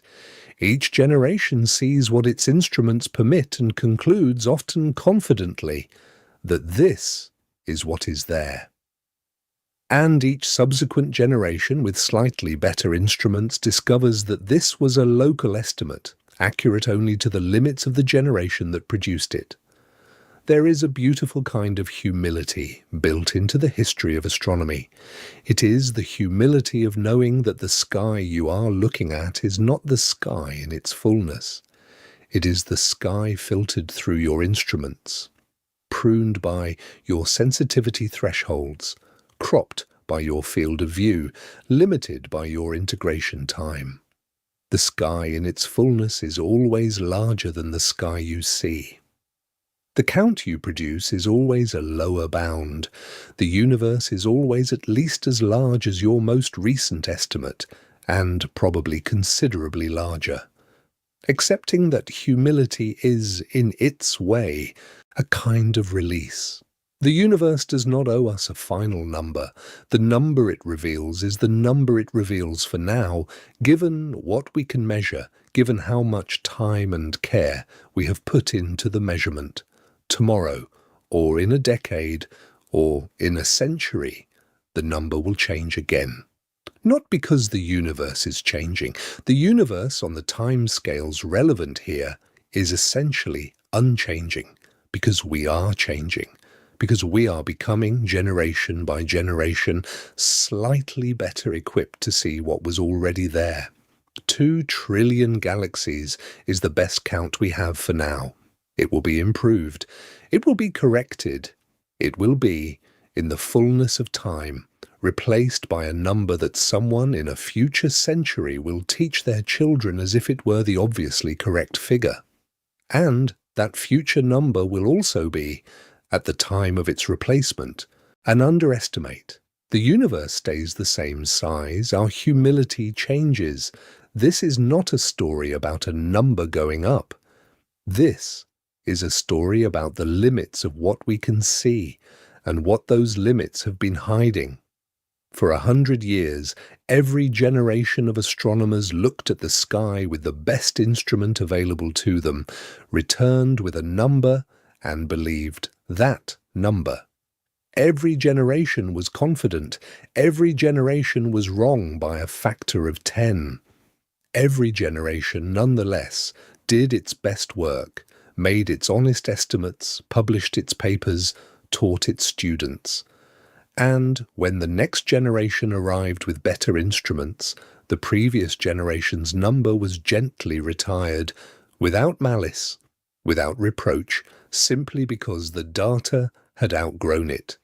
S1: Each generation sees what its instruments permit and concludes, often confidently, that this is what is there. And each subsequent generation with slightly better instruments discovers that this was a local estimate, accurate only to the limits of the generation that produced it. There is a beautiful kind of humility built into the history of astronomy. It is the humility of knowing that the sky you are looking at is not the sky in its fullness. It is the sky filtered through your instruments, pruned by your sensitivity thresholds, cropped by your field of view, limited by your integration time. The sky in its fullness is always larger than the sky you see. The count you produce is always a lower bound. The universe is always at least as large as your most recent estimate, and probably considerably larger. Accepting that humility is, in its way, a kind of release. The universe does not owe us a final number. The number it reveals is the number it reveals for now, given what we can measure, given how much time and care we have put into the measurement. Tomorrow, or in a decade, or in a century, the number will change again. Not because the universe is changing. The universe, on the time scales relevant here, is essentially unchanging, because we are changing, because we are becoming, generation by generation, slightly better equipped to see what was already there. 2 trillion galaxies is the best count we have for now. It will be improved. It will be corrected. It will be, in the fullness of time, replaced by a number that someone in a future century will teach their children as if it were the obviously correct figure. And that future number will also be, at the time of its replacement, an underestimate. The universe stays the same size. Our humility changes. This is not a story about a number going up. This is a story about the limits of what we can see and what those limits have been hiding. For 100 years, every generation of astronomers looked at the sky with the best instrument available to them, returned with a number, and believed that number. Every generation was confident. Every generation was wrong by a factor of 10. Every generation, nonetheless, did its best work, made its honest estimates, published its papers, taught its students. And when the next generation arrived with better instruments, the previous generation's number was gently retired, without malice, without reproach, simply because the data had outgrown it.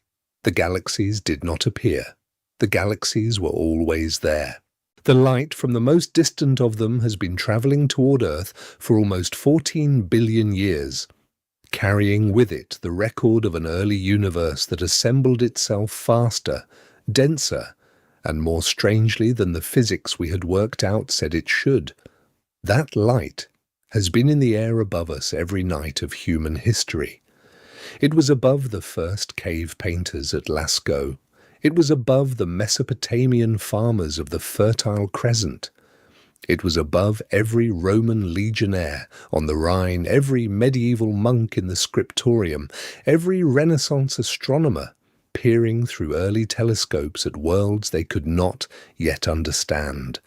S1: The galaxies did not appear. The galaxies were always there. The light from the most distant of them has been travelling toward Earth for almost 14 billion years, carrying with it the record of an early universe that assembled itself faster, denser, and more strangely than the physics we had worked out said it should. That light has been in the air above us every night of human history. It was above the first cave painters at Lascaux. It was above the Mesopotamian farmers of the Fertile Crescent. It was above every Roman legionnaire on the Rhine, every medieval monk in the scriptorium, every Renaissance astronomer peering through early telescopes at worlds they could not yet understand.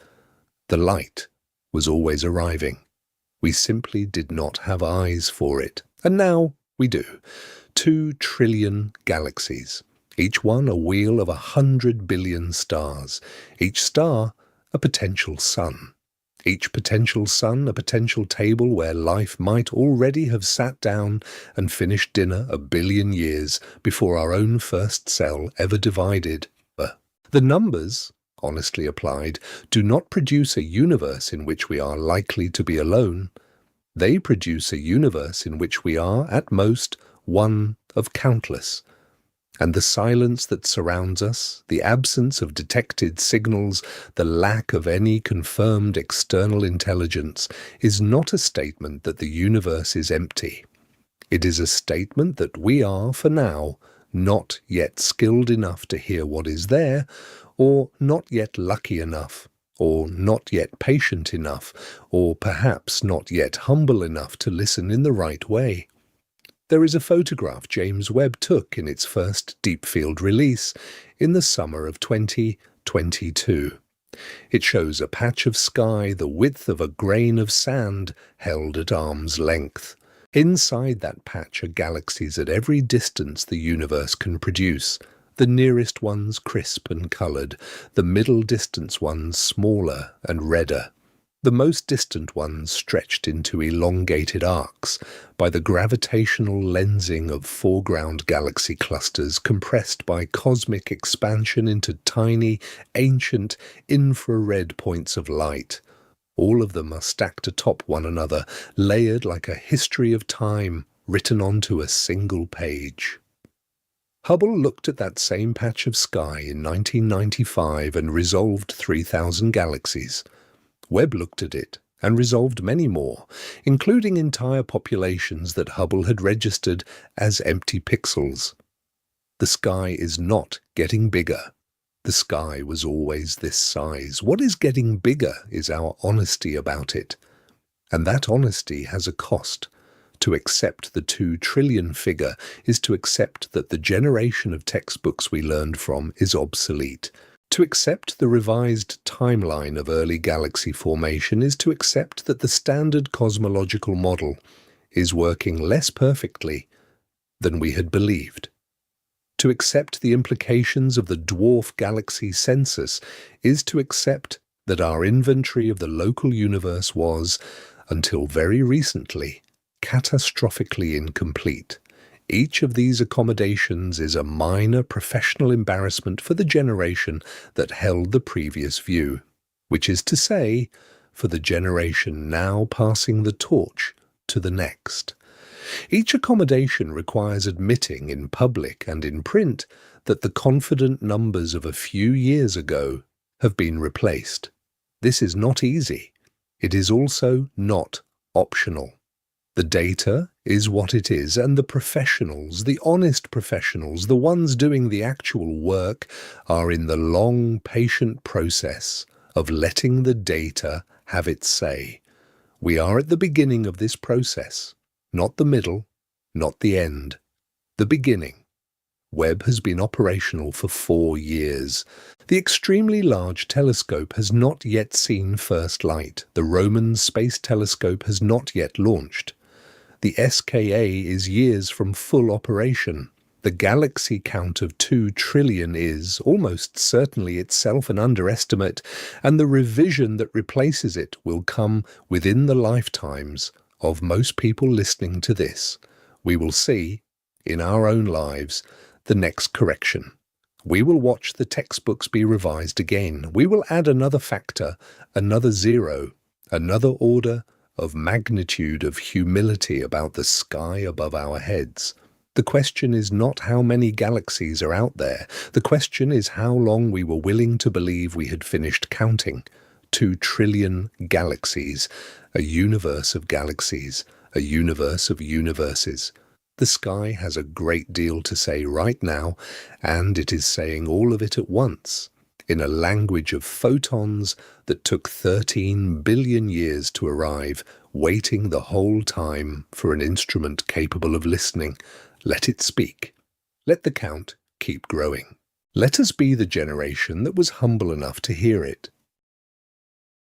S1: The light was always arriving. We simply did not have eyes for it. And now we do. 2 trillion galaxies, each one a wheel of 100 billion stars, each star a potential sun. Each potential sun a potential table where life might already have sat down and finished dinner 1 billion years before our own first cell ever divided. The numbers, honestly applied, do not produce a universe in which we are likely to be alone. They produce a universe in which we are, at most, one of countless. And the silence that surrounds us, the absence of detected signals, the lack of any confirmed external intelligence, is not a statement that the universe is empty. It is a statement that we are, for now, not yet skilled enough to hear what is there, or not yet lucky enough, or not yet patient enough, or perhaps not yet humble enough to listen in the right way. There is a photograph James Webb took in its first deep field release in the summer of 2022. It shows a patch of sky the width of a grain of sand held at arm's length. Inside that patch are galaxies at every distance the universe can produce, the nearest ones crisp and coloured, the middle distance ones smaller and redder, the most distant ones stretched into elongated arcs by the gravitational lensing of foreground galaxy clusters compressed by cosmic expansion into tiny, ancient, infrared points of light. All of them are stacked atop one another, layered like a history of time written onto a single page. Hubble looked at that same patch of sky in 1995 and resolved 3,000 galaxies. Webb looked at it and resolved many more, including entire populations that Hubble had registered as empty pixels. The sky is not getting bigger. The sky was always this size. What is getting bigger is our honesty about it. And that honesty has a cost. To accept the 2 trillion figure is to accept that the generation of textbooks we learned from is obsolete. To accept the revised timeline of early galaxy formation is to accept that the standard cosmological model is working less perfectly than we had believed. To accept the implications of the dwarf galaxy census is to accept that our inventory of the local universe was, until very recently, catastrophically incomplete. Each of these accommodations is a minor professional embarrassment for the generation that held the previous view, which is to say, for the generation now passing the torch to the next. Each accommodation requires admitting in public and in print that the confident numbers of a few years ago have been replaced. This is not easy. It is also not optional. The data is what it is, and the professionals, the honest professionals, the ones doing the actual work, are in the long, patient process of letting the data have its say. We are at the beginning of this process. Not the middle, not the end. The beginning. Webb has been operational for 4 years. The extremely large telescope has not yet seen first light. The Roman Space Telescope has not yet launched. The SKA is years from full operation. The galaxy count of 2 trillion is, almost certainly itself, an underestimate, and the revision that replaces it will come within the lifetimes of most people listening to this. We will see, in our own lives, the next correction. We will watch the textbooks be revised again. We will add another factor, another zero, another order of magnitude of humility about the sky above our heads. The question is not how many galaxies are out there. The question is how long we were willing to believe we had finished counting. 2 trillion galaxies, a universe of galaxies, a universe of universes. The sky has a great deal to say right now, and it is saying all of it at once, in a language of photons that took 13 billion years to arrive, waiting the whole time for an instrument capable of listening. Let it speak. Let the count keep growing. Let us be the generation that was humble enough to hear it.